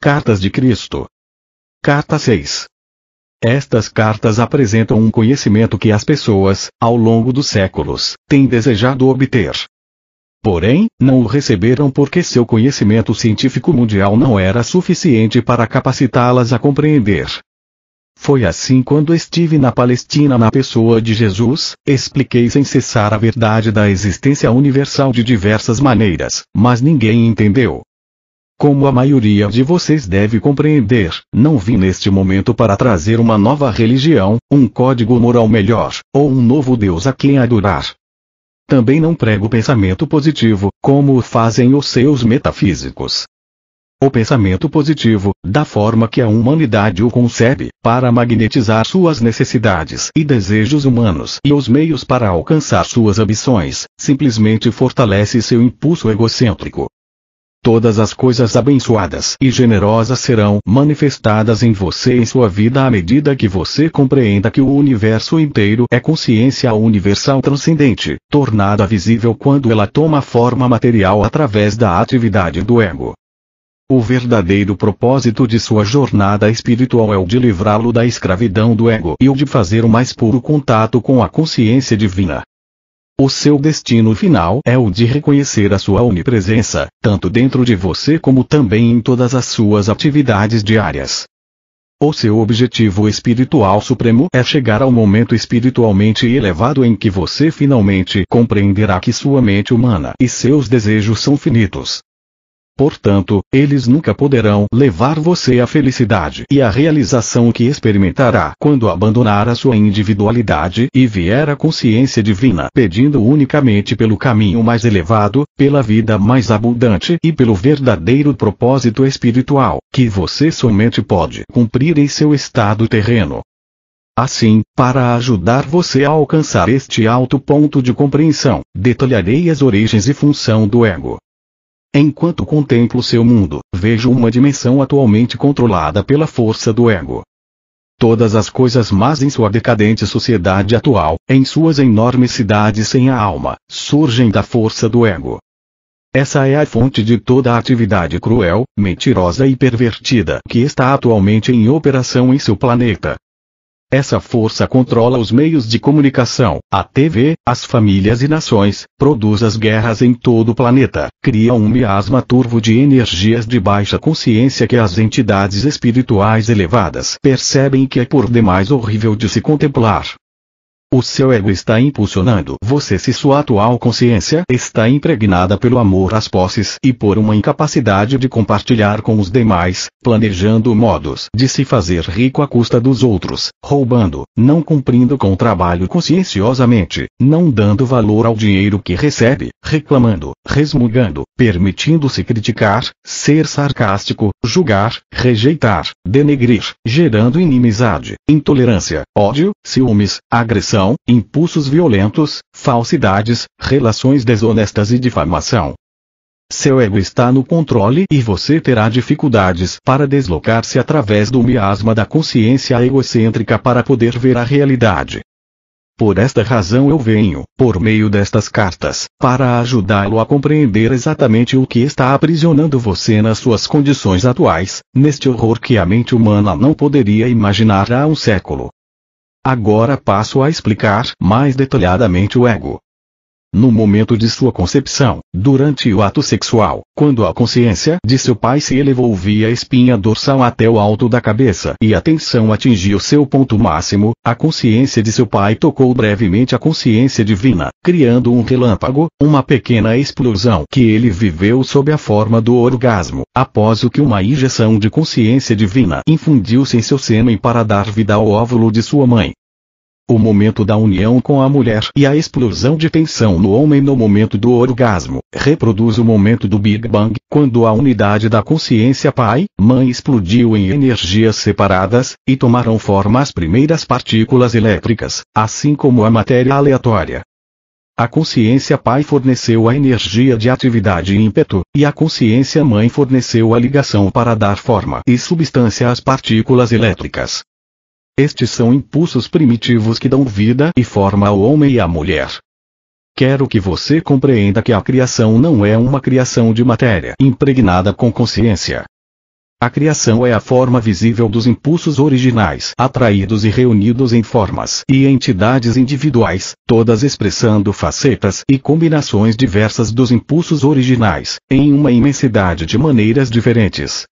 Cartas de Cristo. Carta 6. Estas cartas apresentam um conhecimento que as pessoas, ao longo dos séculos, têm desejado obter. Porém, não o receberam porque seu conhecimento científico mundial não era suficiente para capacitá-las a compreender. Foi assim quando estive na Palestina na pessoa de Jesus, expliquei sem cessar a verdade da existência universal de diversas maneiras, mas ninguém entendeu. Como a maioria de vocês deve compreender, não vim neste momento para trazer uma nova religião, um código moral melhor, ou um novo Deus a quem adorar. Também não prego pensamento positivo, como o fazem os seus metafísicos. O pensamento positivo, da forma que a humanidade o concebe, para magnetizar suas necessidades e desejos humanos e os meios para alcançar suas ambições, simplesmente fortalece seu impulso egocêntrico. Todas as coisas abençoadas e generosas serão manifestadas em você em sua vida à medida que você compreenda que o universo inteiro é consciência universal transcendente, tornada visível quando ela toma forma material através da atividade do ego. O verdadeiro propósito de sua jornada espiritual é o de livrá-lo da escravidão do ego e o de fazer o mais puro contato com a consciência divina. O seu destino final é o de reconhecer a sua onipresença, tanto dentro de você como também em todas as suas atividades diárias. O seu objetivo espiritual supremo é chegar ao momento espiritualmente elevado em que você finalmente compreenderá que sua mente humana e seus desejos são finitos. Portanto, eles nunca poderão levar você à felicidade e à realização que experimentará quando abandonar a sua individualidade e vier à consciência divina pedindo unicamente pelo caminho mais elevado, pela vida mais abundante e pelo verdadeiro propósito espiritual, que você somente pode cumprir em seu estado terreno. Assim, para ajudar você a alcançar este alto ponto de compreensão, detalharei as origens e função do ego. Enquanto contemplo seu mundo, vejo uma dimensão atualmente controlada pela força do ego. Todas as coisas más em sua decadente sociedade atual, em suas enormes cidades sem a alma, surgem da força do ego. Essa é a fonte de toda a atividade cruel, mentirosa e pervertida que está atualmente em operação em seu planeta. Essa força controla os meios de comunicação, a TV, as famílias e nações, produz as guerras em todo o planeta, cria um miasma turvo de energias de baixa consciência que as entidades espirituais elevadas percebem que é por demais horrível de se contemplar. O seu ego está impulsionando você se sua atual consciência está impregnada pelo amor às posses e por uma incapacidade de compartilhar com os demais, planejando modos de se fazer rico à custa dos outros, roubando, não cumprindo com o trabalho conscienciosamente, não dando valor ao dinheiro que recebe, reclamando, resmungando, permitindo-se criticar, ser sarcástico, julgar, rejeitar, denegrir, gerando inimizade, intolerância, ódio, ciúmes, agressão, impulsos violentos, falsidades, relações desonestas e difamação. Seu ego está no controle e você terá dificuldades para deslocar-se através do miasma da consciência egocêntrica para poder ver a realidade. Por esta razão eu venho, por meio destas cartas, para ajudá-lo a compreender exatamente o que está aprisionando você nas suas condições atuais, neste horror que a mente humana não poderia imaginar há um século. Agora passo a explicar mais detalhadamente o ego. No momento de sua concepção, durante o ato sexual, quando a consciência de seu pai se elevou via espinha dorsal até o alto da cabeça e a tensão atingiu seu ponto máximo, a consciência de seu pai tocou brevemente a consciência divina, criando um relâmpago, uma pequena explosão que ele viveu sob a forma do orgasmo, após o que uma injeção de consciência divina infundiu-se em seu sêmen para dar vida ao óvulo de sua mãe. O momento da união com a mulher e a explosão de tensão no homem no momento do orgasmo, reproduz o momento do Big Bang, quando a unidade da consciência pai-mãe explodiu em energias separadas, e tomaram forma as primeiras partículas elétricas, assim como a matéria aleatória. A consciência pai forneceu a energia de atividade e ímpeto, e a consciência mãe forneceu a ligação para dar forma e substância às partículas elétricas. Estes são impulsos primitivos que dão vida e forma ao homem e à mulher. Quero que você compreenda que a criação não é uma criação de matéria impregnada com consciência. A criação é a forma visível dos impulsos originais, atraídos e reunidos em formas e entidades individuais, todas expressando facetas e combinações diversas dos impulsos originais, em uma imensidade de maneiras diferentes.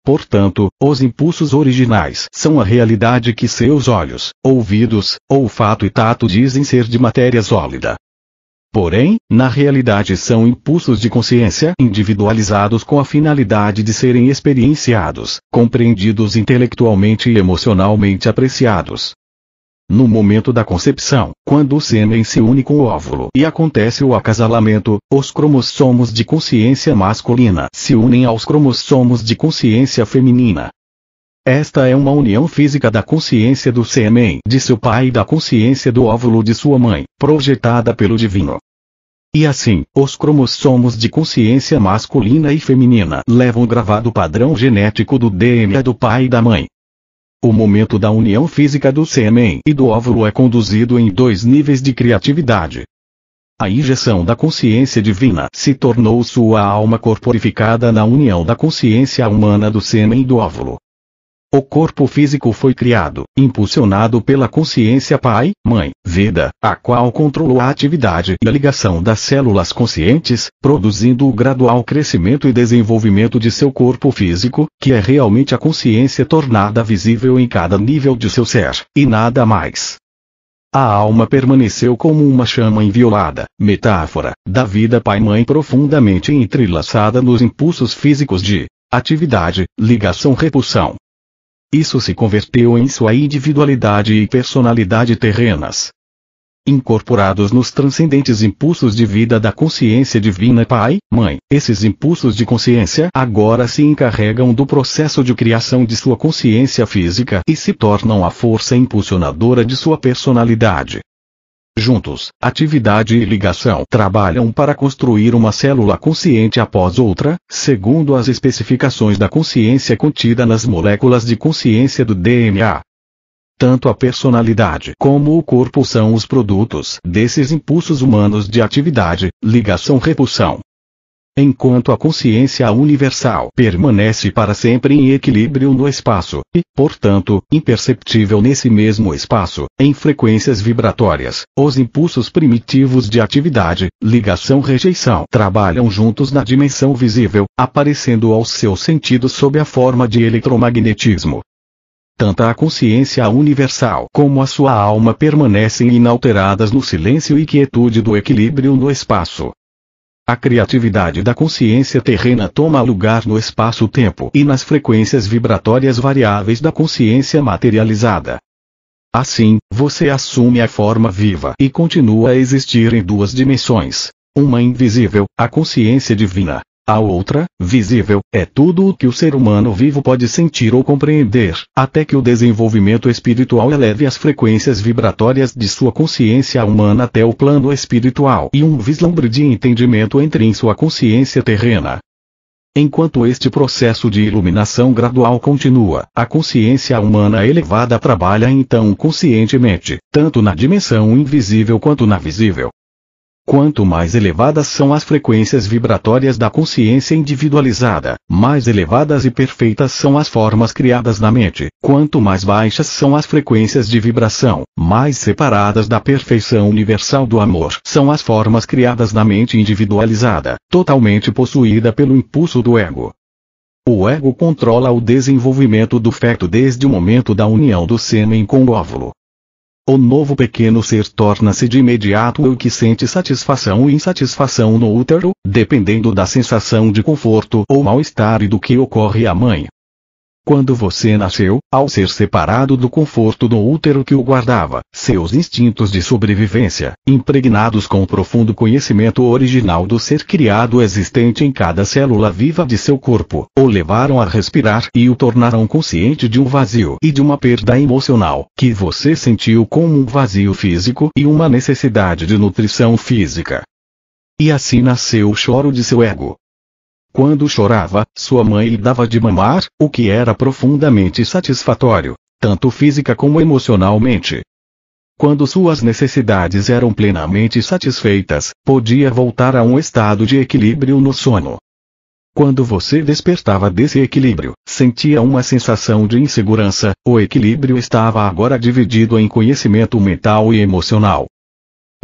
Portanto, os impulsos originais são a realidade que seus olhos, ouvidos, olfato e tato dizem ser de matéria sólida. Porém, na realidade são impulsos de consciência individualizados com a finalidade de serem experienciados, compreendidos intelectualmente e emocionalmente apreciados. No momento da concepção, quando o sêmen se une com o óvulo e acontece o acasalamento, os cromossomos de consciência masculina se unem aos cromossomos de consciência feminina. Esta é uma união física da consciência do sêmen de seu pai e da consciência do óvulo de sua mãe, projetada pelo divino. E assim, os cromossomos de consciência masculina e feminina levam o gravado padrão genético do DNA do pai e da mãe. O momento da união física do sêmen e do óvulo é conduzido em 2 níveis de criatividade. A injeção da consciência divina se tornou sua alma corporificada na união da consciência humana do sêmen e do óvulo. O corpo físico foi criado, impulsionado pela consciência pai, mãe, Veda, a qual controlou a atividade e a ligação das células conscientes, produzindo o gradual crescimento e desenvolvimento de seu corpo físico, que é realmente a consciência tornada visível em cada nível de seu ser, e nada mais. A alma permaneceu como uma chama inviolada, metáfora, da vida pai-mãe profundamente entrelaçada nos impulsos físicos de atividade, ligação-repulsão. Isso se converteu em sua individualidade e personalidade terrenas. Incorporados nos transcendentes impulsos de vida da consciência divina pai, mãe, esses impulsos de consciência agora se encarregam do processo de criação de sua consciência física e se tornam a força impulsionadora de sua personalidade. Juntos, atividade e ligação trabalham para construir uma célula consciente após outra, segundo as especificações da consciência contida nas moléculas de consciência do DNA. Tanto a personalidade como o corpo são os produtos desses impulsos humanos de atividade, ligação-repulsão. Enquanto a consciência universal permanece para sempre em equilíbrio no espaço, e, portanto, imperceptível nesse mesmo espaço, em frequências vibratórias, os impulsos primitivos de atividade, ligação-rejeição trabalham juntos na dimensão visível, aparecendo aos seus sentidos sob a forma de eletromagnetismo. Tanto a consciência universal como a sua alma permanecem inalteradas no silêncio e quietude do equilíbrio no espaço. A criatividade da consciência terrena toma lugar no espaço-tempo e nas frequências vibratórias variáveis da consciência materializada. Assim, você assume a forma viva e continua a existir em 2 dimensões. Uma invisível, a consciência divina. A outra, visível, é tudo o que o ser humano vivo pode sentir ou compreender, até que o desenvolvimento espiritual eleve as frequências vibratórias de sua consciência humana até o plano espiritual e um vislumbre de entendimento entre em sua consciência terrena. Enquanto este processo de iluminação gradual continua, a consciência humana elevada trabalha então conscientemente, tanto na dimensão invisível quanto na visível. Quanto mais elevadas são as frequências vibratórias da consciência individualizada, mais elevadas e perfeitas são as formas criadas na mente. Quanto mais baixas são as frequências de vibração, mais separadas da perfeição universal do amor são as formas criadas na mente individualizada, totalmente possuída pelo impulso do ego. O ego controla o desenvolvimento do feto desde o momento da união do sêmen com o óvulo. O novo pequeno ser torna-se de imediato o que sente satisfação ou insatisfação no útero, dependendo da sensação de conforto ou mal-estar e do que ocorre à mãe. Quando você nasceu, ao ser separado do conforto do útero que o guardava, seus instintos de sobrevivência, impregnados com o profundo conhecimento original do ser criado existente em cada célula viva de seu corpo, o levaram a respirar e o tornaram consciente de um vazio e de uma perda emocional, que você sentiu como um vazio físico e uma necessidade de nutrição física. E assim nasceu o choro de seu ego. Quando chorava, sua mãe lhe dava de mamar, o que era profundamente satisfatório, tanto física como emocionalmente. Quando suas necessidades eram plenamente satisfeitas, podia voltar a um estado de equilíbrio no sono. Quando você despertava desse equilíbrio, sentia uma sensação de insegurança. O equilíbrio estava agora dividido em conhecimento mental e emocional.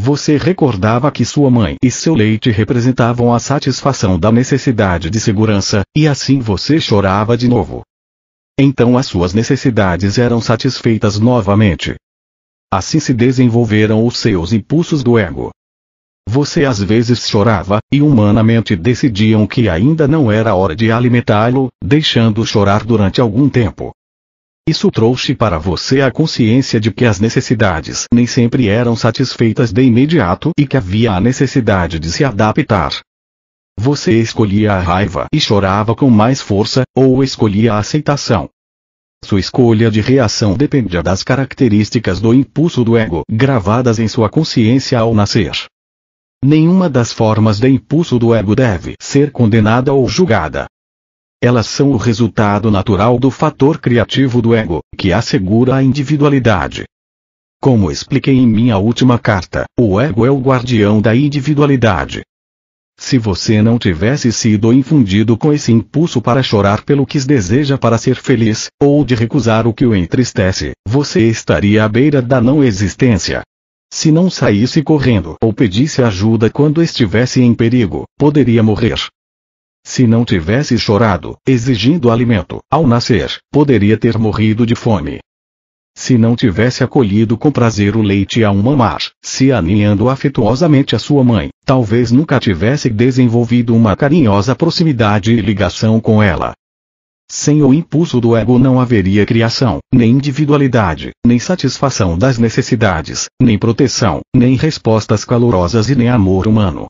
Você recordava que sua mãe e seu leite representavam a satisfação da necessidade de segurança, e assim você chorava de novo. Então as suas necessidades eram satisfeitas novamente. Assim se desenvolveram os seus impulsos do ego. Você às vezes chorava, e humanamente decidiam que ainda não era hora de alimentá-lo, deixando-o chorar durante algum tempo. Isso trouxe para você a consciência de que as necessidades nem sempre eram satisfeitas de imediato e que havia a necessidade de se adaptar. Você escolhia a raiva e chorava com mais força, ou escolhia a aceitação. Sua escolha de reação dependia das características do impulso do ego gravadas em sua consciência ao nascer. Nenhuma das formas de impulso do ego deve ser condenada ou julgada. Elas são o resultado natural do fator criativo do ego, que assegura a individualidade. Como expliquei em minha última carta, o ego é o guardião da individualidade. Se você não tivesse sido infundido com esse impulso para chorar pelo que deseja para ser feliz, ou de recusar o que o entristece, você estaria à beira da não existência. Se não saísse correndo ou pedisse ajuda quando estivesse em perigo, poderia morrer. Se não tivesse chorado, exigindo alimento, ao nascer, poderia ter morrido de fome. Se não tivesse acolhido com prazer o leite ao mamar, se aninhando afetuosamente a sua mãe, talvez nunca tivesse desenvolvido uma carinhosa proximidade e ligação com ela. Sem o impulso do ego não haveria criação, nem individualidade, nem satisfação das necessidades, nem proteção, nem respostas calorosas e nem amor humano.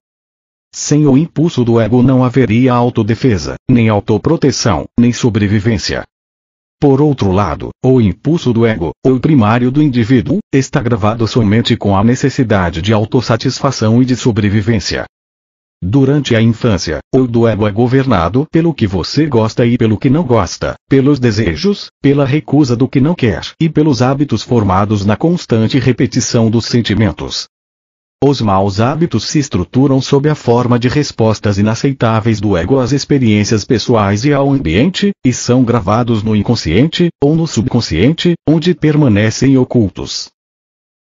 Sem o impulso do ego não haveria autodefesa, nem autoproteção, nem sobrevivência. Por outro lado, o impulso do ego, o primário do indivíduo, está gravado somente com a necessidade de autossatisfação e de sobrevivência. Durante a infância, o do ego é governado pelo que você gosta e pelo que não gosta, pelos desejos, pela recusa do que não quer e pelos hábitos formados na constante repetição dos sentimentos. Os maus hábitos se estruturam sob a forma de respostas inaceitáveis do ego às experiências pessoais e ao ambiente, e são gravados no inconsciente, ou no subconsciente, onde permanecem ocultos.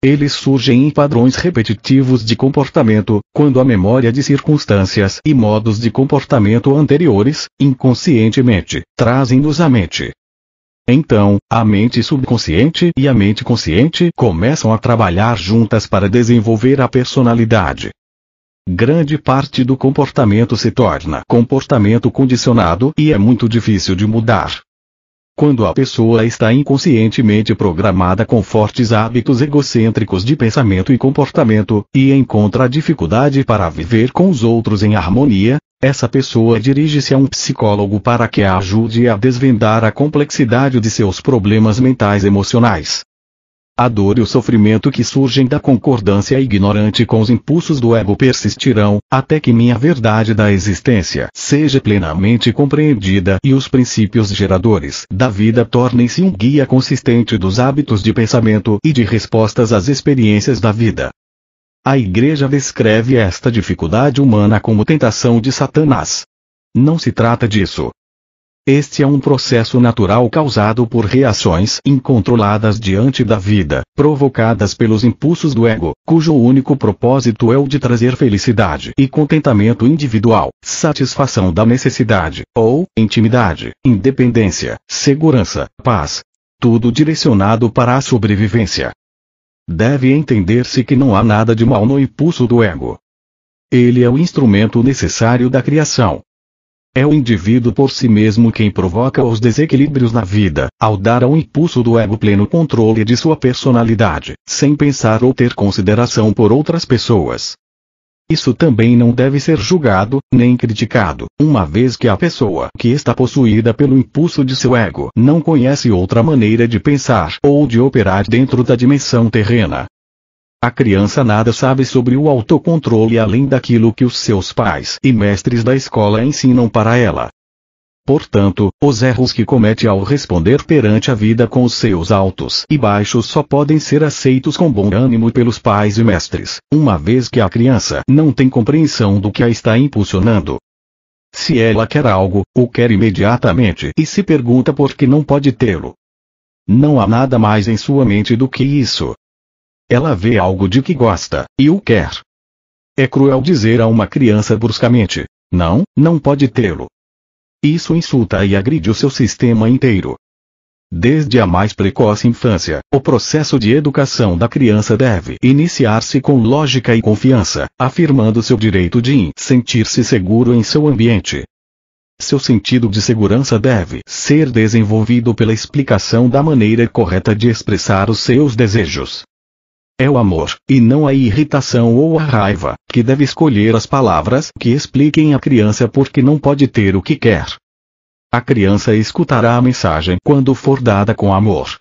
Eles surgem em padrões repetitivos de comportamento, quando a memória de circunstâncias e modos de comportamento anteriores, inconscientemente, trazem-nos à mente. Então, a mente subconsciente e a mente consciente começam a trabalhar juntas para desenvolver a personalidade. Grande parte do comportamento se torna comportamento condicionado e é muito difícil de mudar. Quando a pessoa está inconscientemente programada com fortes hábitos egocêntricos de pensamento e comportamento, e encontra dificuldade para viver com os outros em harmonia, essa pessoa dirige-se a um psicólogo para que a ajude a desvendar a complexidade de seus problemas mentais e emocionais. A dor e o sofrimento que surgem da concordância ignorante com os impulsos do ego persistirão, até que minha verdade da existência seja plenamente compreendida e os princípios geradores da vida tornem-se um guia consistente dos hábitos de pensamento e de respostas às experiências da vida. A Igreja descreve esta dificuldade humana como tentação de Satanás. Não se trata disso. Este é um processo natural causado por reações incontroladas diante da vida, provocadas pelos impulsos do ego, cujo único propósito é o de trazer felicidade e contentamento individual, satisfação da necessidade, ou intimidade, independência, segurança, paz. Tudo direcionado para a sobrevivência. Deve entender-se que não há nada de mal no impulso do ego. Ele é o instrumento necessário da criação. É o indivíduo por si mesmo quem provoca os desequilíbrios na vida, ao dar ao impulso do ego pleno controle de sua personalidade, sem pensar ou ter consideração por outras pessoas. Isso também não deve ser julgado, nem criticado, uma vez que a pessoa que está possuída pelo impulso de seu ego não conhece outra maneira de pensar ou de operar dentro da dimensão terrena. A criança nada sabe sobre o autocontrole além daquilo que os seus pais e mestres da escola ensinam para ela. Portanto, os erros que comete ao responder perante a vida com os seus altos e baixos só podem ser aceitos com bom ânimo pelos pais e mestres, uma vez que a criança não tem compreensão do que a está impulsionando. Se ela quer algo, o quer imediatamente e se pergunta por que não pode tê-lo. Não há nada mais em sua mente do que isso. Ela vê algo de que gosta, e o quer. É cruel dizer a uma criança bruscamente: não, não pode tê-lo. Isso insulta e agride o seu sistema inteiro. Desde a mais precoce infância, o processo de educação da criança deve iniciar-se com lógica e confiança, afirmando seu direito de sentir-se seguro em seu ambiente. Seu sentido de segurança deve ser desenvolvido pela explicação da maneira correta de expressar os seus desejos. É o amor, e não a irritação ou a raiva, que deve escolher as palavras que expliquem à criança por que não pode ter o que quer. A criança escutará a mensagem quando for dada com amor.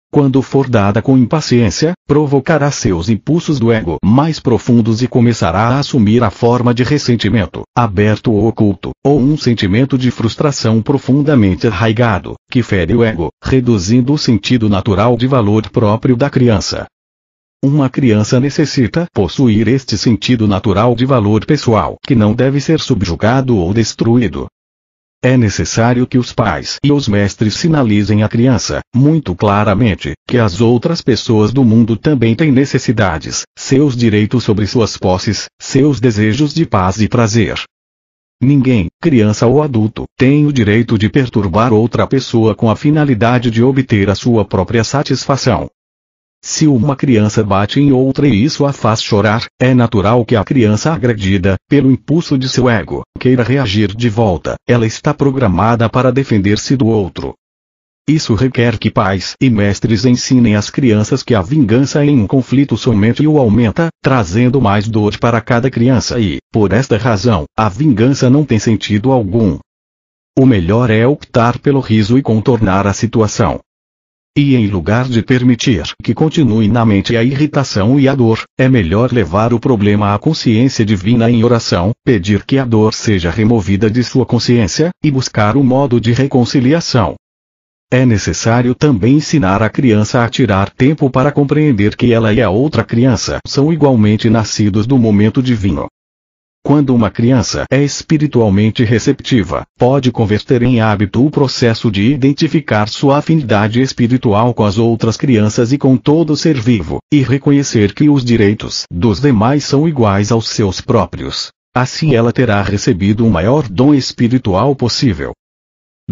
Quando for dada com impaciência, provocará seus impulsos do ego mais profundos e começará a assumir a forma de ressentimento, aberto ou oculto, ou um sentimento de frustração profundamente arraigado, que fere o ego, reduzindo o sentido natural de valor próprio da criança. Uma criança necessita possuir este sentido natural de valor pessoal, que não deve ser subjugado ou destruído. É necessário que os pais e os mestres sinalizem à criança, muito claramente, que as outras pessoas do mundo também têm necessidades, seus direitos sobre suas posses, seus desejos de paz e prazer. Ninguém, criança ou adulto, tem o direito de perturbar outra pessoa com a finalidade de obter a sua própria satisfação. Se uma criança bate em outra e isso a faz chorar, é natural que a criança agredida, pelo impulso de seu ego, queira reagir de volta. Ela está programada para defender-se do outro. Isso requer que pais e mestres ensinem às crianças que a vingança em um conflito somente o aumenta, trazendo mais dor para cada criança e, por esta razão, a vingança não tem sentido algum. O melhor é optar pelo riso e contornar a situação. E em lugar de permitir que continue na mente a irritação e a dor, é melhor levar o problema à consciência divina em oração, pedir que a dor seja removida de sua consciência, e buscar um modo de reconciliação. É necessário também ensinar a criança a tirar tempo para compreender que ela e a outra criança são igualmente nascidos do momento divino. Quando uma criança é espiritualmente receptiva, pode converter em hábito o processo de identificar sua afinidade espiritual com as outras crianças e com todo ser vivo, e reconhecer que os direitos dos demais são iguais aos seus próprios. Assim ela terá recebido o maior dom espiritual possível.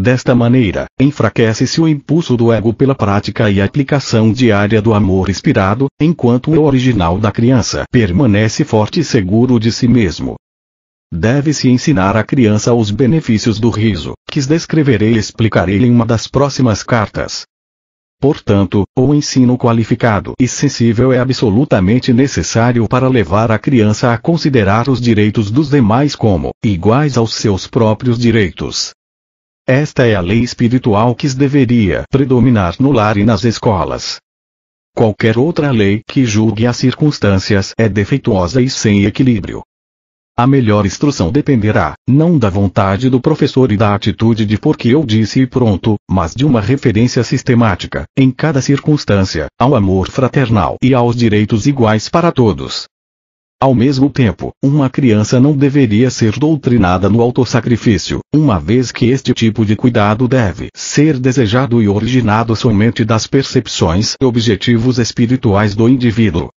Desta maneira, enfraquece-se o impulso do ego pela prática e aplicação diária do amor inspirado, enquanto o original da criança permanece forte e seguro de si mesmo. Deve-se ensinar à criança os benefícios do riso, que descreverei e explicarei em uma das próximas cartas. Portanto, o ensino qualificado e sensível é absolutamente necessário para levar a criança a considerar os direitos dos demais como iguais aos seus próprios direitos. Esta é a lei espiritual que deveria predominar no lar e nas escolas. Qualquer outra lei que julgue as circunstâncias é defeituosa e sem equilíbrio. A melhor instrução dependerá, não da vontade do professor e da atitude de porque eu disse e pronto, mas de uma referência sistemática, em cada circunstância, ao amor fraternal e aos direitos iguais para todos. Ao mesmo tempo, uma criança não deveria ser doutrinada no autossacrifício, uma vez que este tipo de cuidado deve ser desejado e originado somente das percepções e objetivos espirituais do indivíduo.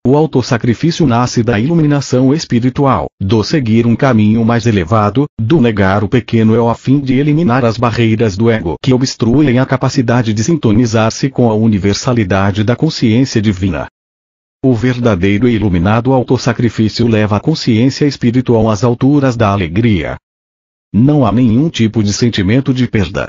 O autossacrifício nasce da iluminação espiritual, do seguir um caminho mais elevado, do negar o pequeno eu a fim de eliminar as barreiras do ego que obstruem a capacidade de sintonizar-se com a universalidade da consciência divina. O verdadeiro e iluminado autossacrifício leva a consciência espiritual às alturas da alegria. Não há nenhum tipo de sentimento de perda.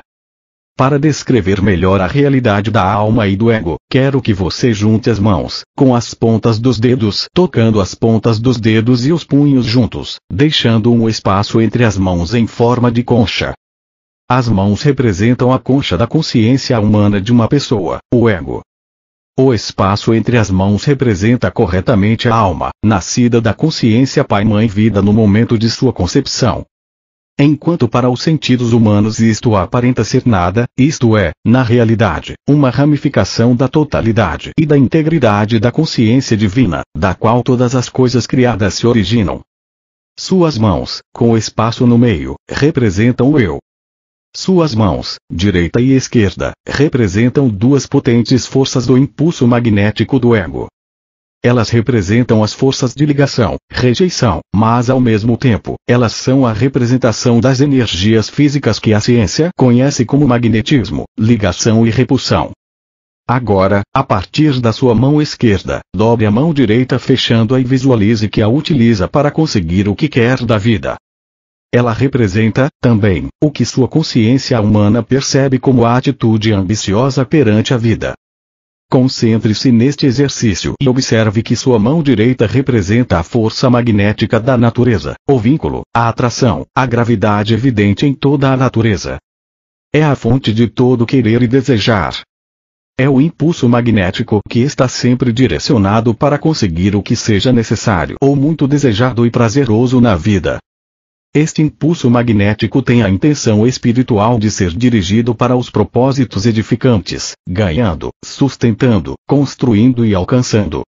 Para descrever melhor a realidade da alma e do ego, quero que você junte as mãos, com as pontas dos dedos, tocando as pontas dos dedos e os punhos juntos, deixando um espaço entre as mãos em forma de concha. As mãos representam a concha da consciência humana de uma pessoa, o ego. O espaço entre as mãos representa corretamente a alma, nascida da consciência Pai-Mãe-Vida no momento de sua concepção. Enquanto para os sentidos humanos isto aparenta ser nada, isto é, na realidade, uma ramificação da totalidade e da integridade da consciência divina, da qual todas as coisas criadas se originam. Suas mãos, com o espaço no meio, representam o eu. Suas mãos, direita e esquerda, representam duas potentes forças do impulso magnético do ego. Elas representam as forças de ligação, rejeição, mas ao mesmo tempo, elas são a representação das energias físicas que a ciência conhece como magnetismo, ligação e repulsão. Agora, a partir da sua mão esquerda, dobre a mão direita fechando-a e visualize que a utiliza para conseguir o que quer da vida. Ela representa, também, o que sua consciência humana percebe como a atitude ambiciosa perante a vida. Concentre-se neste exercício e observe que sua mão direita representa a força magnética da natureza, o vínculo, a atração, a gravidade evidente em toda a natureza. É a fonte de todo querer e desejar. É o impulso magnético que está sempre direcionado para conseguir o que seja necessário ou muito desejado e prazeroso na vida. Este impulso magnético tem a intenção espiritual de ser dirigido para os propósitos edificantes, ganhando, sustentando, construindo e alcançando.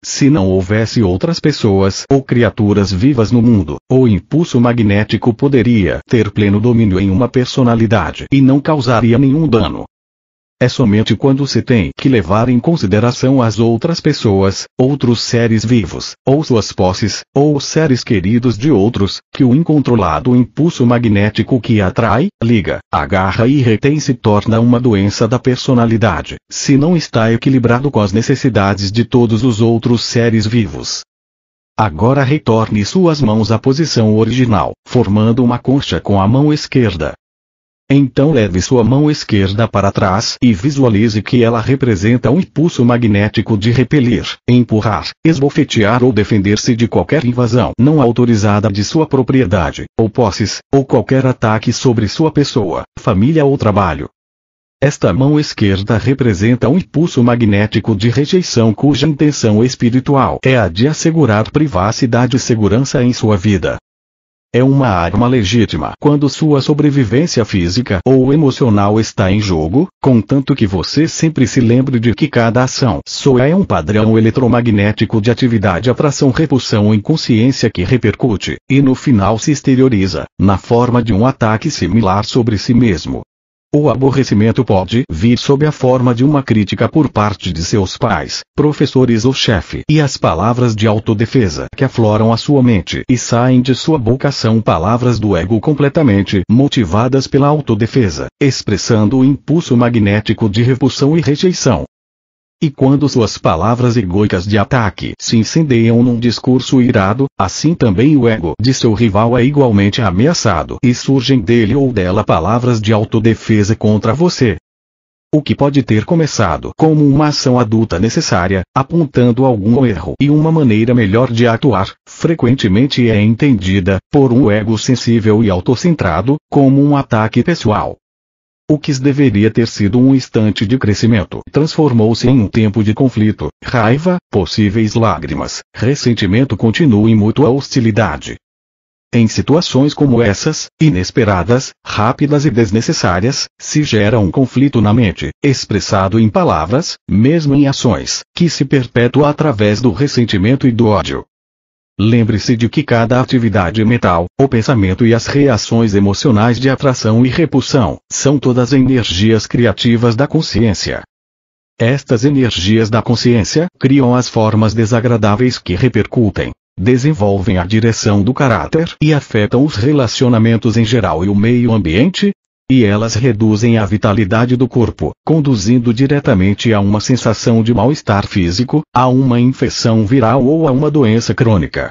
Se não houvesse outras pessoas ou criaturas vivas no mundo, o impulso magnético poderia ter pleno domínio em uma personalidade e não causaria nenhum dano. É somente quando se tem que levar em consideração as outras pessoas, outros seres vivos, ou suas posses, ou os seres queridos de outros, que o incontrolado impulso magnético que atrai, liga, agarra e retém se torna uma doença da personalidade, se não está equilibrado com as necessidades de todos os outros seres vivos. Agora retorne suas mãos à posição original, formando uma concha com a mão esquerda. Então leve sua mão esquerda para trás e visualize que ela representa um impulso magnético de repelir, empurrar, esbofetear ou defender-se de qualquer invasão não autorizada de sua propriedade, ou posses, ou qualquer ataque sobre sua pessoa, família ou trabalho. Esta mão esquerda representa um impulso magnético de rejeição cuja intenção espiritual é a de assegurar privacidade e segurança em sua vida. É uma arma legítima quando sua sobrevivência física ou emocional está em jogo, contanto que você sempre se lembre de que cada ação sua é um padrão eletromagnético de atividade, atração, repulsão, inconsciência que repercute, e no final se exterioriza, na forma de um ataque similar sobre si mesmo. O aborrecimento pode vir sob a forma de uma crítica por parte de seus pais, professores ou chefe, e as palavras de autodefesa que afloram a sua mente e saem de sua boca são palavras do ego completamente motivadas pela autodefesa, expressando o impulso magnético de repulsão e rejeição. E quando suas palavras egóicas de ataque se incendeiam num discurso irado, assim também o ego de seu rival é igualmente ameaçado e surgem dele ou dela palavras de autodefesa contra você. O que pode ter começado como uma ação adulta necessária, apontando algum erro e uma maneira melhor de atuar, frequentemente é entendida, por um ego sensível e autocentrado, como um ataque pessoal. O que deveria ter sido um instante de crescimento transformou-se em um tempo de conflito, raiva, possíveis lágrimas, ressentimento contínuo e mútua hostilidade. Em situações como essas, inesperadas, rápidas e desnecessárias, se gera um conflito na mente, expressado em palavras, mesmo em ações, que se perpetua através do ressentimento e do ódio. Lembre-se de que cada atividade mental, o pensamento e as reações emocionais de atração e repulsão, são todas energias criativas da consciência. Estas energias da consciência criam as formas desagradáveis que repercutem, desenvolvem a direção do caráter e afetam os relacionamentos em geral e o meio ambiente, e elas reduzem a vitalidade do corpo, conduzindo diretamente a uma sensação de mal-estar físico, a uma infecção viral ou a uma doença crônica.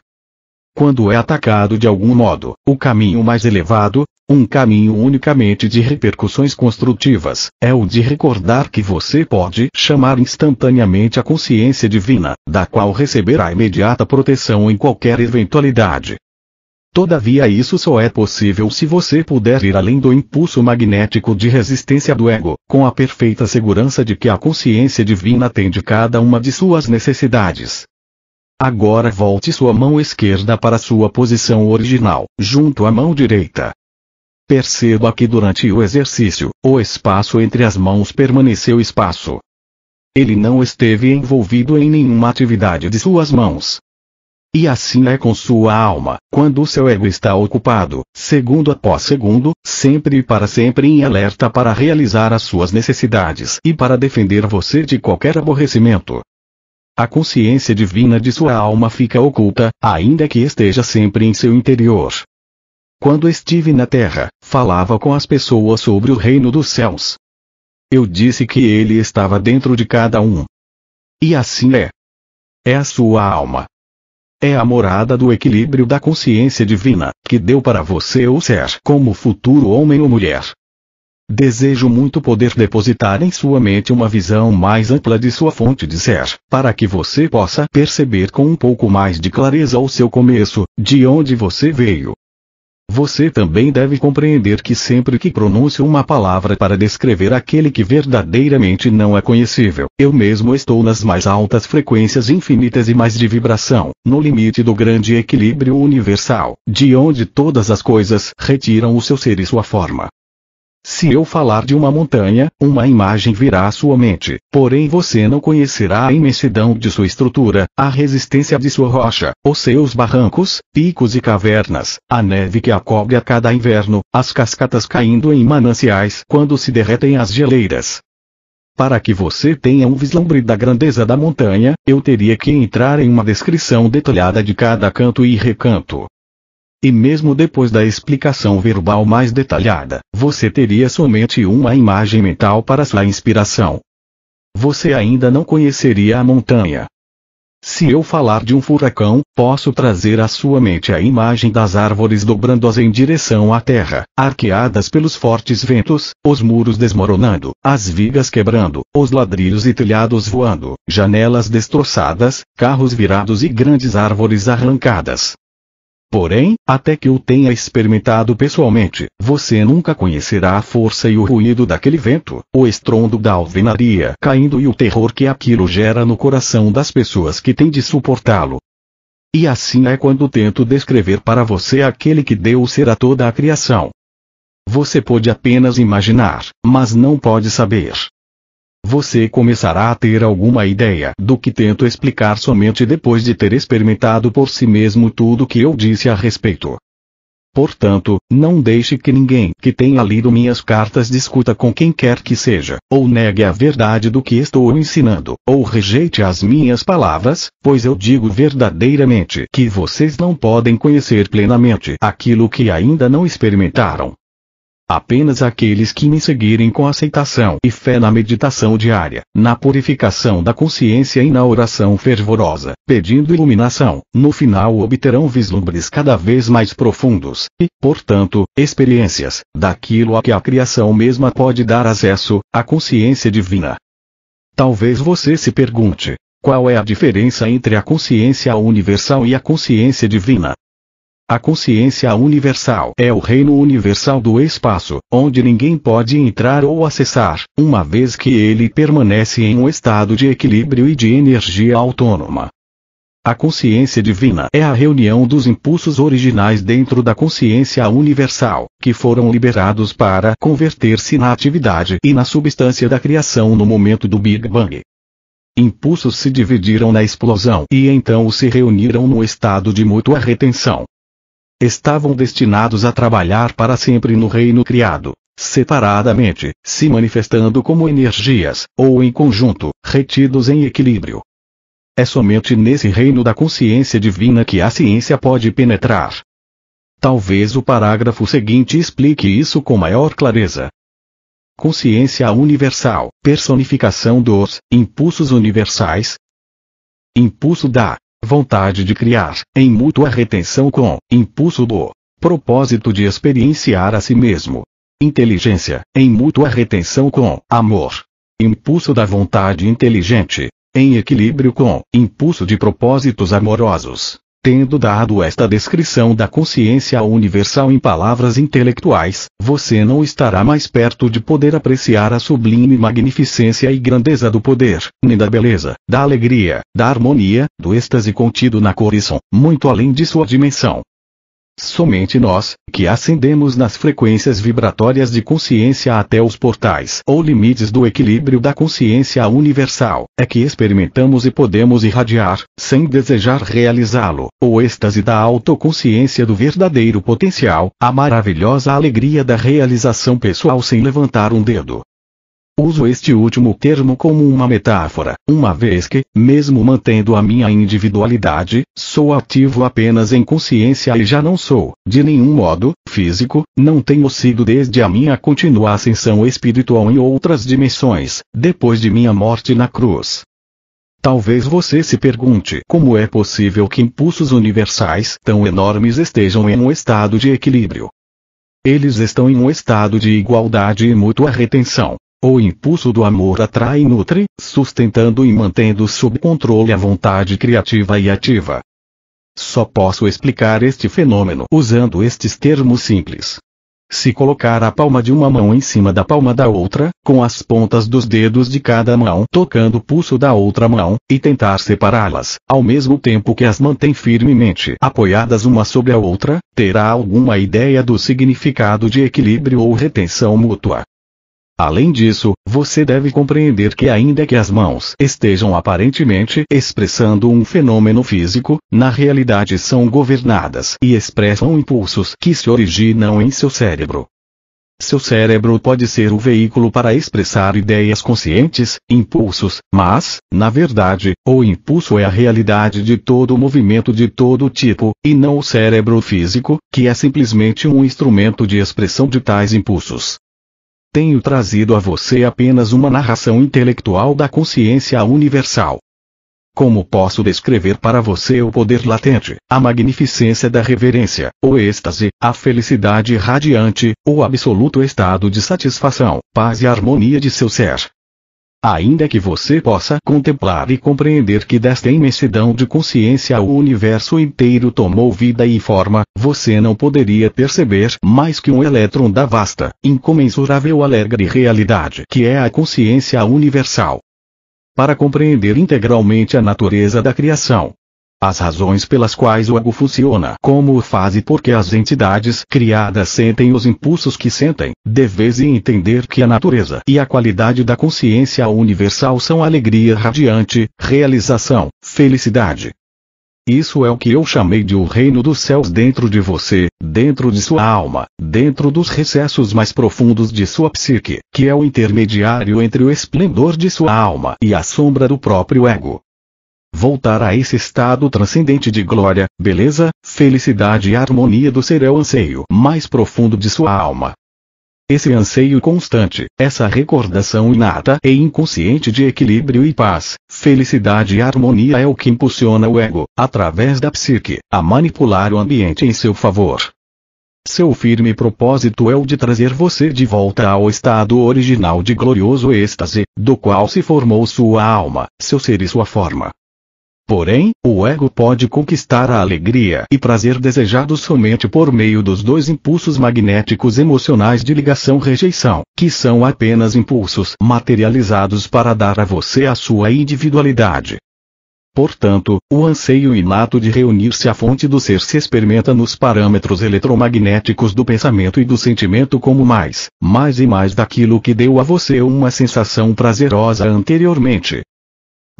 Quando é atacado de algum modo, o caminho mais elevado, um caminho unicamente de repercussões construtivas, é o de recordar que você pode chamar instantaneamente a consciência divina, da qual receberá imediata proteção em qualquer eventualidade. Todavia isso só é possível se você puder ir além do impulso magnético de resistência do ego, com a perfeita segurança de que a consciência divina atende cada uma de suas necessidades. Agora volte sua mão esquerda para sua posição original, junto à mão direita. Perceba que durante o exercício, o espaço entre as mãos permaneceu espaço. Ele não esteve envolvido em nenhuma atividade de suas mãos. E assim é com sua alma, quando o seu ego está ocupado, segundo após segundo, sempre e para sempre em alerta para realizar as suas necessidades e para defender você de qualquer aborrecimento. A consciência divina de sua alma fica oculta, ainda que esteja sempre em seu interior. Quando estive na terra, falava com as pessoas sobre o reino dos céus. Eu disse que ele estava dentro de cada um. E assim é. É a sua alma. É a morada do equilíbrio da consciência divina, que deu para você o ser como futuro homem ou mulher. Desejo muito poder depositar em sua mente uma visão mais ampla de sua fonte de ser, para que você possa perceber com um pouco mais de clareza o seu começo, de onde você veio. Você também deve compreender que sempre que pronuncio uma palavra para descrever aquele que verdadeiramente não é conhecível, eu mesmo estou nas mais altas frequências infinitas e mais de vibração, no limite do grande equilíbrio universal, de onde todas as coisas retiram o seu ser e sua forma. Se eu falar de uma montanha, uma imagem virá à sua mente, porém você não conhecerá a imensidão de sua estrutura, a resistência de sua rocha, os seus barrancos, picos e cavernas, a neve que a cobre a cada inverno, as cascatas caindo em mananciais quando se derretem as geleiras. Para que você tenha um vislumbre da grandeza da montanha, eu teria que entrar em uma descrição detalhada de cada canto e recanto. E mesmo depois da explicação verbal mais detalhada, você teria somente uma imagem mental para sua inspiração. Você ainda não conheceria a montanha. Se eu falar de um furacão, posso trazer à sua mente a imagem das árvores dobrando-as em direção à terra, arqueadas pelos fortes ventos, os muros desmoronando, as vigas quebrando, os ladrilhos e telhados voando, janelas destroçadas, carros virados e grandes árvores arrancadas. Porém, até que o tenha experimentado pessoalmente, você nunca conhecerá a força e o ruído daquele vento, o estrondo da alvenaria caindo e o terror que aquilo gera no coração das pessoas que têm de suportá-lo. E assim é quando tento descrever para você aquele que deu o ser a toda a criação. Você pode apenas imaginar, mas não pode saber. Você começará a ter alguma ideia do que tento explicar somente depois de ter experimentado por si mesmo tudo o que eu disse a respeito. Portanto, não deixe que ninguém que tenha lido minhas cartas discuta com quem quer que seja, ou negue a verdade do que estou ensinando, ou rejeite as minhas palavras, pois eu digo verdadeiramente que vocês não podem conhecer plenamente aquilo que ainda não experimentaram. Apenas aqueles que me seguirem com aceitação e fé na meditação diária, na purificação da consciência e na oração fervorosa, pedindo iluminação, no final obterão vislumbres cada vez mais profundos, e, portanto, experiências, daquilo a que a criação mesma pode dar acesso, a consciência divina. Talvez você se pergunte, qual é a diferença entre a consciência universal e a consciência divina? A consciência universal é o reino universal do espaço, onde ninguém pode entrar ou acessar, uma vez que ele permanece em um estado de equilíbrio e de energia autônoma. A consciência divina é a reunião dos impulsos originais dentro da consciência universal, que foram liberados para converter-se na atividade e na substância da criação no momento do Big Bang. Impulsos se dividiram na explosão e então se reuniram no estado de mútua retenção. Estavam destinados a trabalhar para sempre no reino criado, separadamente, se manifestando como energias, ou em conjunto, retidos em equilíbrio. É somente nesse reino da consciência divina que a ciência pode penetrar. Talvez o parágrafo seguinte explique isso com maior clareza. Consciência universal, personificação dos impulsos universais. Impulso da vontade de criar, em mútua retenção com impulso do propósito de experienciar a si mesmo. Inteligência, em mútua retenção com amor. Impulso da vontade inteligente, em equilíbrio com impulso de propósitos amorosos. Tendo dado esta descrição da consciência universal em palavras intelectuais, você não estará mais perto de poder apreciar a sublime magnificência e grandeza do poder, nem da beleza, da alegria, da harmonia, do êxtase contido na cor e som, muito além de sua dimensão. Somente nós, que ascendemos nas frequências vibratórias de consciência até os portais ou limites do equilíbrio da consciência universal, é que experimentamos e podemos irradiar, sem desejar realizá-lo, o êxtase da autoconsciência do verdadeiro potencial, a maravilhosa alegria da realização pessoal sem levantar um dedo. Uso este último termo como uma metáfora, uma vez que, mesmo mantendo a minha individualidade, sou ativo apenas em consciência e já não sou, de nenhum modo, físico, não tenho sido desde a minha contínua ascensão espiritual em outras dimensões, depois de minha morte na cruz. Talvez você se pergunte como é possível que impulsos universais tão enormes estejam em um estado de equilíbrio. Eles estão em um estado de igualdade e mútua retenção. O impulso do amor atrai e nutre, sustentando e mantendo sob controle a vontade criativa e ativa. Só posso explicar este fenômeno usando estes termos simples. Se colocar a palma de uma mão em cima da palma da outra, com as pontas dos dedos de cada mão tocando o pulso da outra mão, e tentar separá-las, ao mesmo tempo que as mantém firmemente apoiadas uma sobre a outra, terá alguma ideia do significado de equilíbrio ou retenção mútua. Além disso, você deve compreender que ainda que as mãos estejam aparentemente expressando um fenômeno físico, na realidade são governadas e expressam impulsos que se originam em seu cérebro. Seu cérebro pode ser o veículo para expressar ideias conscientes, impulsos, mas, na verdade, o impulso é a realidade de todo movimento de todo tipo, e não o cérebro físico, que é simplesmente um instrumento de expressão de tais impulsos. Tenho trazido a você apenas uma narração intelectual da consciência universal. Como posso descrever para você o poder latente, a magnificência da reverência, o êxtase, a felicidade radiante, o absoluto estado de satisfação, paz e harmonia de seu ser? Ainda que você possa contemplar e compreender que desta imensidão de consciência o universo inteiro tomou vida e forma, você não poderia perceber mais que um elétron da vasta, incomensurável alegre realidade que é a consciência universal. Para compreender integralmente a natureza da criação, as razões pelas quais o ego funciona como o faz e porque as entidades criadas sentem os impulsos que sentem, deveis entender que a natureza e a qualidade da consciência universal são alegria radiante, realização, felicidade. Isso é o que eu chamei de o reino dos céus dentro de você, dentro de sua alma, dentro dos recessos mais profundos de sua psique, que é o intermediário entre o esplendor de sua alma e a sombra do próprio ego. Voltar a esse estado transcendente de glória, beleza, felicidade e harmonia do ser é o anseio mais profundo de sua alma. Esse anseio constante, essa recordação inata e inconsciente de equilíbrio e paz, felicidade e harmonia é o que impulsiona o ego, através da psique, a manipular o ambiente em seu favor. Seu firme propósito é o de trazer você de volta ao estado original de glorioso êxtase, do qual se formou sua alma, seu ser e sua forma. Porém, o ego pode conquistar a alegria e prazer desejados somente por meio dos dois impulsos magnéticos emocionais de ligação-rejeição, que são apenas impulsos materializados para dar a você a sua individualidade. Portanto, o anseio inato de reunir-se à fonte do ser se experimenta nos parâmetros eletromagnéticos do pensamento e do sentimento como mais e mais daquilo que deu a você uma sensação prazerosa anteriormente.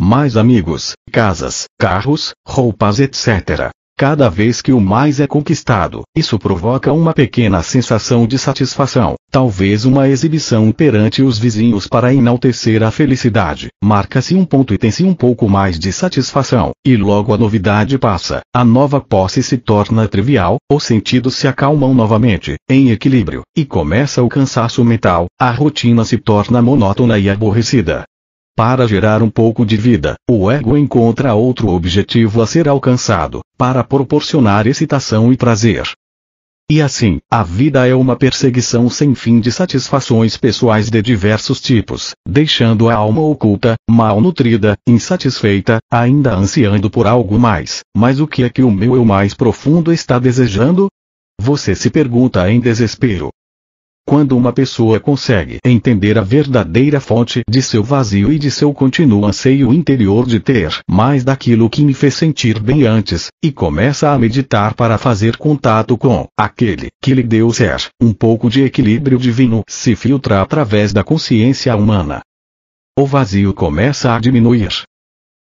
Mais amigos, casas, carros, roupas etc. Cada vez que o mais é conquistado, isso provoca uma pequena sensação de satisfação, talvez uma exibição perante os vizinhos para enaltecer a felicidade. Marca-se um ponto e tem-se um pouco mais de satisfação, e logo a novidade passa, a nova posse se torna trivial, os sentidos se acalmam novamente, em equilíbrio, e começa o cansaço mental, a rotina se torna monótona e aborrecida. Para gerar um pouco de vida, o ego encontra outro objetivo a ser alcançado, para proporcionar excitação e prazer. E assim, a vida é uma perseguição sem fim de satisfações pessoais de diversos tipos, deixando a alma oculta, mal nutrida, insatisfeita, ainda ansiando por algo mais. Mas o que é que o meu eu mais profundo está desejando? Você se pergunta em desespero. Quando uma pessoa consegue entender a verdadeira fonte de seu vazio e de seu contínuo anseio interior de ter mais daquilo que me fez sentir bem antes, e começa a meditar para fazer contato com aquele que lhe deu ser, um pouco de equilíbrio divino se filtra através da consciência humana. O vazio começa a diminuir.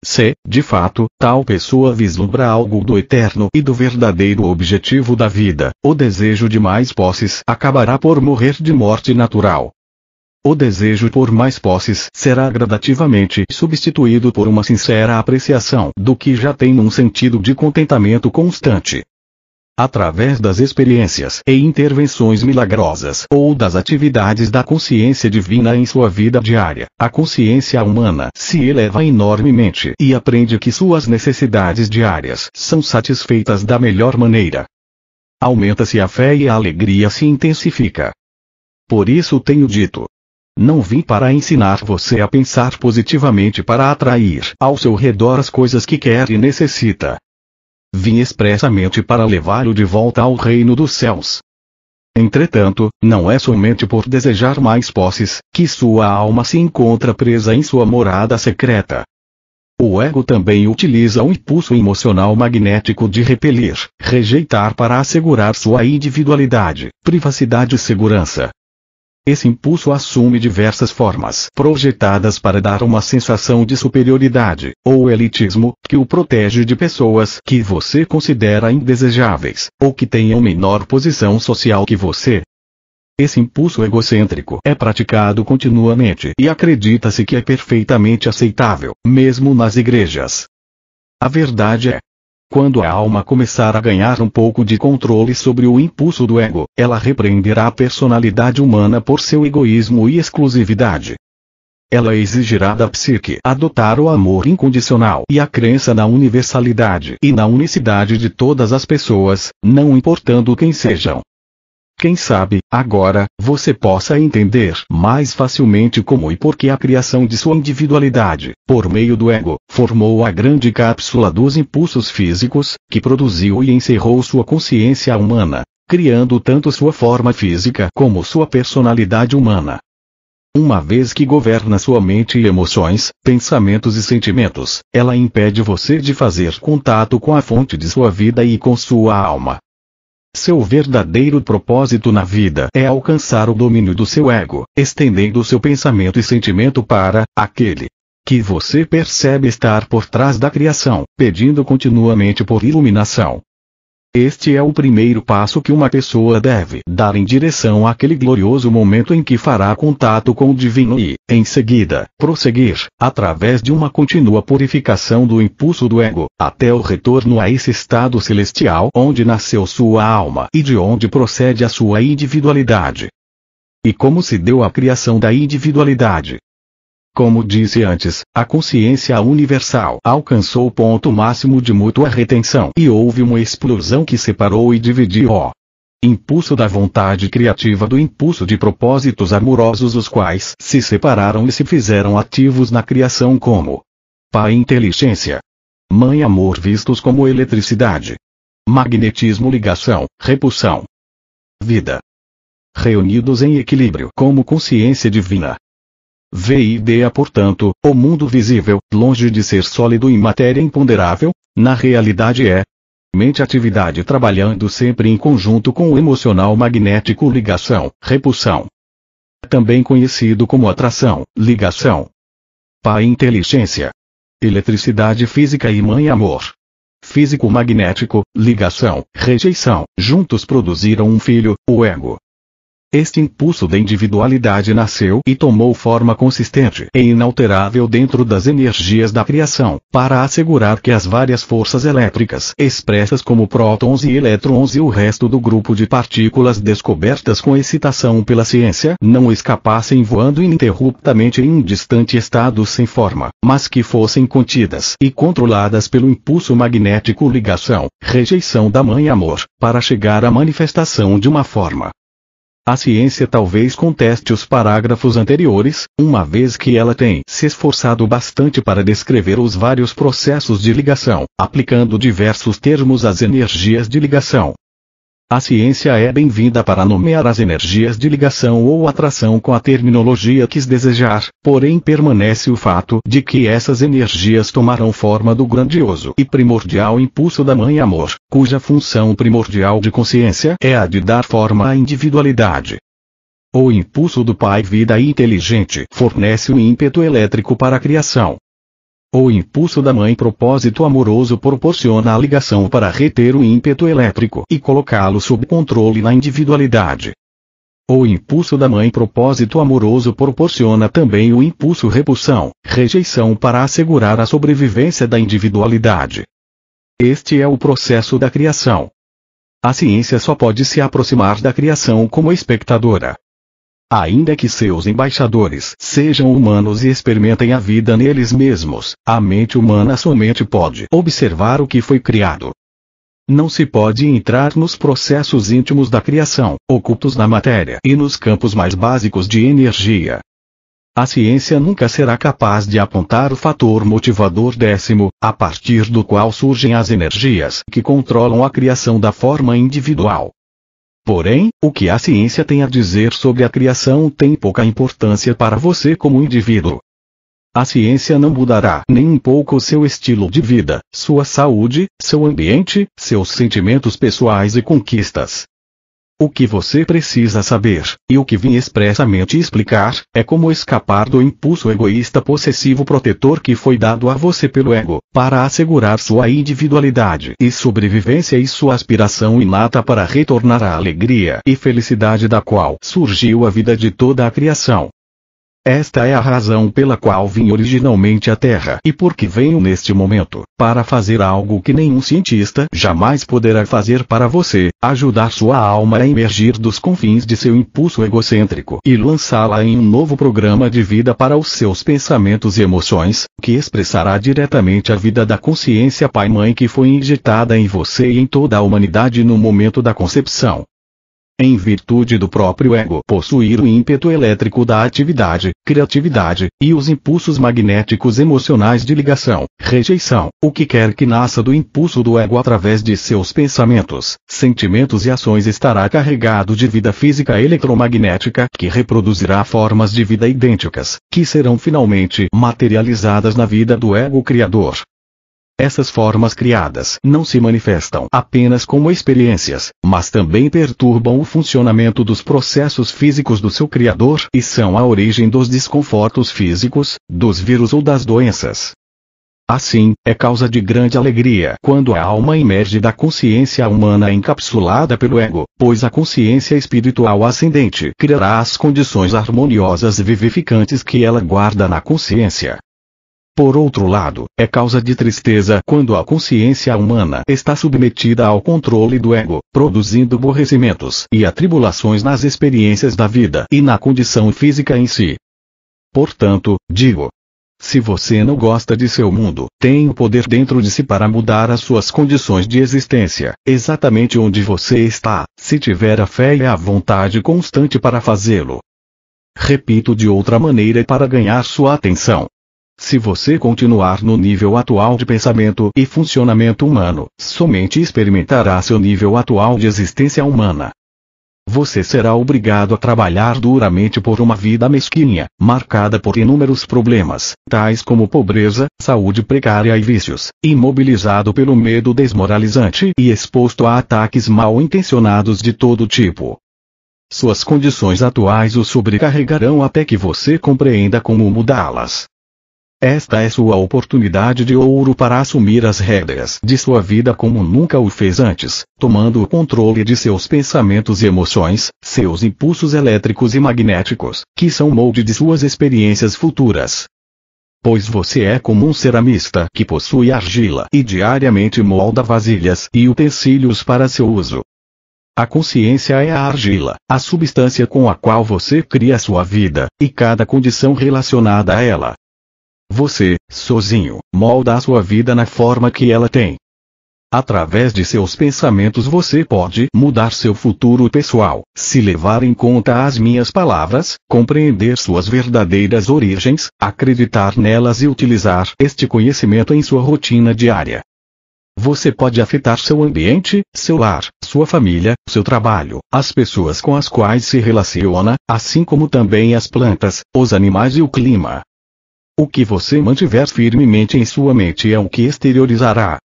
Se, de fato, tal pessoa vislumbra algo do eterno e do verdadeiro objetivo da vida, o desejo de mais posses acabará por morrer de morte natural. O desejo por mais posses será gradativamente substituído por uma sincera apreciação do que já tem num sentido de contentamento constante. Através das experiências e intervenções milagrosas ou das atividades da consciência divina em sua vida diária, a consciência humana se eleva enormemente e aprende que suas necessidades diárias são satisfeitas da melhor maneira. Aumenta-se a fé e a alegria se intensifica. Por isso tenho dito: não vim para ensinar você a pensar positivamente para atrair ao seu redor as coisas que quer e necessita. Vim expressamente para levá-lo de volta ao reino dos céus. Entretanto, não é somente por desejar mais posses que sua alma se encontra presa em sua morada secreta. O ego também utiliza o impulso emocional magnético de repelir, rejeitar para assegurar sua individualidade, privacidade e segurança. Esse impulso assume diversas formas projetadas para dar uma sensação de superioridade, ou elitismo, que o protege de pessoas que você considera indesejáveis, ou que tenham menor posição social que você. Esse impulso egocêntrico é praticado continuamente e acredita-se que é perfeitamente aceitável, mesmo nas igrejas. A verdade é: quando a alma começar a ganhar um pouco de controle sobre o impulso do ego, ela repreenderá a personalidade humana por seu egoísmo e exclusividade. Ela exigirá da psique adotar o amor incondicional e a crença na universalidade e na unicidade de todas as pessoas, não importando quem sejam. Quem sabe, agora, você possa entender mais facilmente como e por que a criação de sua individualidade, por meio do ego, formou a grande cápsula dos impulsos físicos, que produziu e encerrou sua consciência humana, criando tanto sua forma física como sua personalidade humana. Uma vez que governa sua mente e emoções, pensamentos e sentimentos, ela impede você de fazer contato com a fonte de sua vida e com sua alma. Seu verdadeiro propósito na vida é alcançar o domínio do seu ego, estendendo seu pensamento e sentimento para aquele que você percebe estar por trás da criação, pedindo continuamente por iluminação. Este é o primeiro passo que uma pessoa deve dar em direção àquele glorioso momento em que fará contato com o divino e, em seguida, prosseguir, através de uma contínua purificação do impulso do ego, até o retorno a esse estado celestial onde nasceu sua alma e de onde procede a sua individualidade. E como se deu a criação da individualidade? Como disse antes, a consciência universal alcançou o ponto máximo de mútua retenção e houve uma explosão que separou e dividiu o impulso da vontade criativa do impulso de propósitos amorosos, os quais se separaram e se fizeram ativos na criação como Pai inteligência, Mãe amor, vistos como eletricidade, magnetismo, ligação, repulsão, vida, reunidos em equilíbrio como consciência divina. VIDA, portanto, o mundo visível, longe de ser sólido e matéria imponderável, na realidade é mente atividade trabalhando sempre em conjunto com o emocional magnético, ligação, repulsão. Também conhecido como atração, ligação. Pai inteligência, eletricidade física e mãe amor. Físico magnético, ligação, rejeição, juntos produziram um filho, o ego. Este impulso da individualidade nasceu e tomou forma consistente e inalterável dentro das energias da criação, para assegurar que as várias forças elétricas expressas como prótons e elétrons e o resto do grupo de partículas descobertas com excitação pela ciência não escapassem voando ininterruptamente em um distante estado sem forma, mas que fossem contidas e controladas pelo impulso magnético, ligação, rejeição da mãe amor, para chegar à manifestação de uma forma. A ciência talvez conteste os parágrafos anteriores, uma vez que ela tem se esforçado bastante para descrever os vários processos de ligação, aplicando diversos termos às energias de ligação. A ciência é bem-vinda para nomear as energias de ligação ou atração com a terminologia que desejar, porém permanece o fato de que essas energias tomarão forma do grandioso e primordial impulso da Mãe Amor, cuja função primordial de consciência é a de dar forma à individualidade. O impulso do Pai Vida Inteligente fornece o ímpeto elétrico para a criação. O impulso da Mãe Propósito Amoroso proporciona a ligação para reter o ímpeto elétrico e colocá-lo sob controle na individualidade. O impulso da Mãe Propósito Amoroso proporciona também o impulso repulsão, rejeição para assegurar a sobrevivência da individualidade. Este é o processo da criação. A ciência só pode se aproximar da criação como espectadora. Ainda que seus embaixadores sejam humanos e experimentem a vida neles mesmos, a mente humana somente pode observar o que foi criado. Não se pode entrar nos processos íntimos da criação, ocultos na matéria e nos campos mais básicos de energia. A ciência nunca será capaz de apontar o fator motivador décimo, a partir do qual surgem as energias que controlam a criação da forma individual. Porém, o que a ciência tem a dizer sobre a criação tem pouca importância para você como indivíduo. A ciência não mudará nem um pouco seu estilo de vida, sua saúde, seu ambiente, seus sentimentos pessoais e conquistas. O que você precisa saber, e o que vim expressamente explicar, é como escapar do impulso egoísta possessivo protetor que foi dado a você pelo ego, para assegurar sua individualidade e sobrevivência e sua aspiração inata para retornar à alegria e felicidade da qual surgiu a vida de toda a criação. Esta é a razão pela qual vim originalmente à Terra e por que venho neste momento, para fazer algo que nenhum cientista jamais poderá fazer para você, ajudar sua alma a emergir dos confins de seu impulso egocêntrico e lançá-la em um novo programa de vida para os seus pensamentos e emoções, que expressará diretamente a vida da consciência Pai-Mãe que foi injetada em você e em toda a humanidade no momento da concepção. Em virtude do próprio ego possuir o ímpeto elétrico da atividade, criatividade, e os impulsos magnéticos emocionais de ligação, rejeição, o que quer que nasça do impulso do ego através de seus pensamentos, sentimentos e ações estará carregado de vida física eletromagnética que reproduzirá formas de vida idênticas, que serão finalmente materializadas na vida do ego criador. Essas formas criadas não se manifestam apenas como experiências, mas também perturbam o funcionamento dos processos físicos do seu Criador e são a origem dos desconfortos físicos, dos vírus ou das doenças. Assim, é causa de grande alegria quando a alma emerge da consciência humana encapsulada pelo ego, pois a consciência espiritual ascendente criará as condições harmoniosas e vivificantes que ela guarda na consciência. Por outro lado, é causa de tristeza quando a consciência humana está submetida ao controle do ego, produzindo aborrecimentos e atribulações nas experiências da vida e na condição física em si. Portanto, digo: se você não gosta de seu mundo, tem o poder dentro de si para mudar as suas condições de existência, exatamente onde você está, se tiver a fé e a vontade constante para fazê-lo. Repito de outra maneira para ganhar sua atenção. Se você continuar no nível atual de pensamento e funcionamento humano, somente experimentará seu nível atual de existência humana. Você será obrigado a trabalhar duramente por uma vida mesquinha, marcada por inúmeros problemas, tais como pobreza, saúde precária e vícios, imobilizado pelo medo desmoralizante e exposto a ataques mal intencionados de todo tipo. Suas condições atuais o sobrecarregarão até que você compreenda como mudá-las. Esta é sua oportunidade de ouro para assumir as rédeas de sua vida como nunca o fez antes, tomando o controle de seus pensamentos e emoções, seus impulsos elétricos e magnéticos, que são molde de suas experiências futuras. Pois você é como um ceramista que possui argila e diariamente molda vasilhas e utensílios para seu uso. A consciência é a argila, a substância com a qual você cria sua vida, e cada condição relacionada a ela. Você, sozinho, molda a sua vida na forma que ela tem. Através de seus pensamentos você pode mudar seu futuro pessoal, se levar em conta as minhas palavras, compreender suas verdadeiras origens, acreditar nelas e utilizar este conhecimento em sua rotina diária. Você pode afetar seu ambiente, seu lar, sua família, seu trabalho, as pessoas com as quais se relaciona, assim como também as plantas, os animais e o clima. O que você mantiver firmemente em sua mente é o que exteriorizará.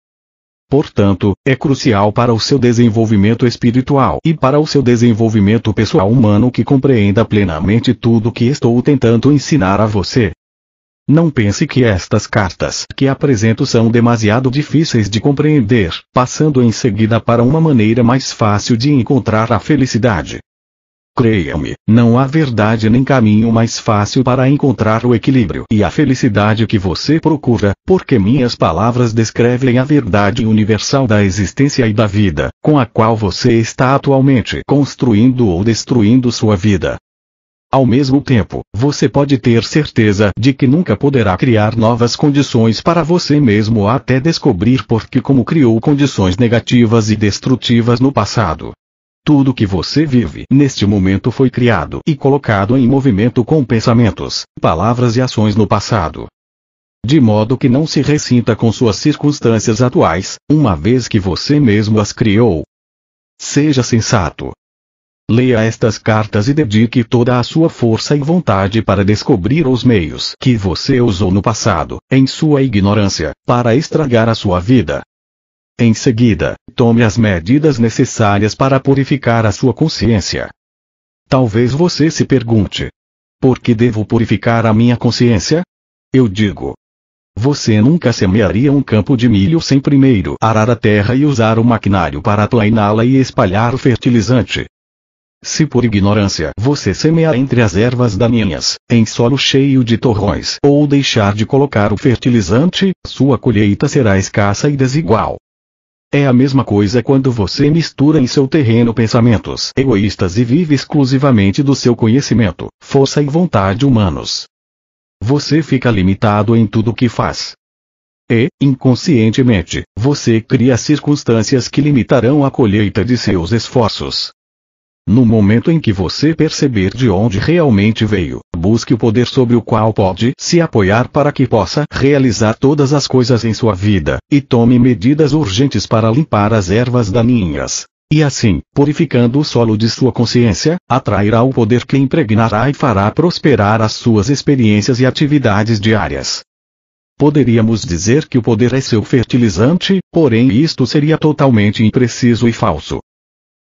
Portanto, é crucial para o seu desenvolvimento espiritual e para o seu desenvolvimento pessoal humano que compreenda plenamente tudo o que estou tentando ensinar a você. Não pense que estas cartas que apresento são demasiado difíceis de compreender, passando em seguida para uma maneira mais fácil de encontrar a felicidade. Creia-me, não há verdade nem caminho mais fácil para encontrar o equilíbrio e a felicidade que você procura, porque minhas palavras descrevem a verdade universal da existência e da vida, com a qual você está atualmente construindo ou destruindo sua vida. Ao mesmo tempo, você pode ter certeza de que nunca poderá criar novas condições para você mesmo até descobrir por que como criou condições negativas e destrutivas no passado. Tudo que você vive neste momento foi criado e colocado em movimento com pensamentos, palavras e ações no passado. De modo que não se ressinta com suas circunstâncias atuais, uma vez que você mesmo as criou. Seja sensato. Leia estas cartas e dedique toda a sua força e vontade para descobrir os meios que você usou no passado, em sua ignorância, para estragar a sua vida. Em seguida, tome as medidas necessárias para purificar a sua consciência. Talvez você se pergunte: por que devo purificar a minha consciência? Eu digo: você nunca semearia um campo de milho sem primeiro arar a terra e usar o maquinário para aplainá-la e espalhar o fertilizante. Se por ignorância você semear entre as ervas daninhas, em solo cheio de torrões, ou deixar de colocar o fertilizante, sua colheita será escassa e desigual. É a mesma coisa quando você mistura em seu terreno pensamentos egoístas e vive exclusivamente do seu conhecimento, força e vontade humanos. Você fica limitado em tudo o que faz. E, inconscientemente, você cria circunstâncias que limitarão a colheita de seus esforços. No momento em que você perceber de onde realmente veio, busque o poder sobre o qual pode se apoiar para que possa realizar todas as coisas em sua vida, e tome medidas urgentes para limpar as ervas daninhas. E assim, purificando o solo de sua consciência, atrairá o poder que impregnará e fará prosperar as suas experiências e atividades diárias. Poderíamos dizer que o poder é seu fertilizante, porém isto seria totalmente impreciso e falso.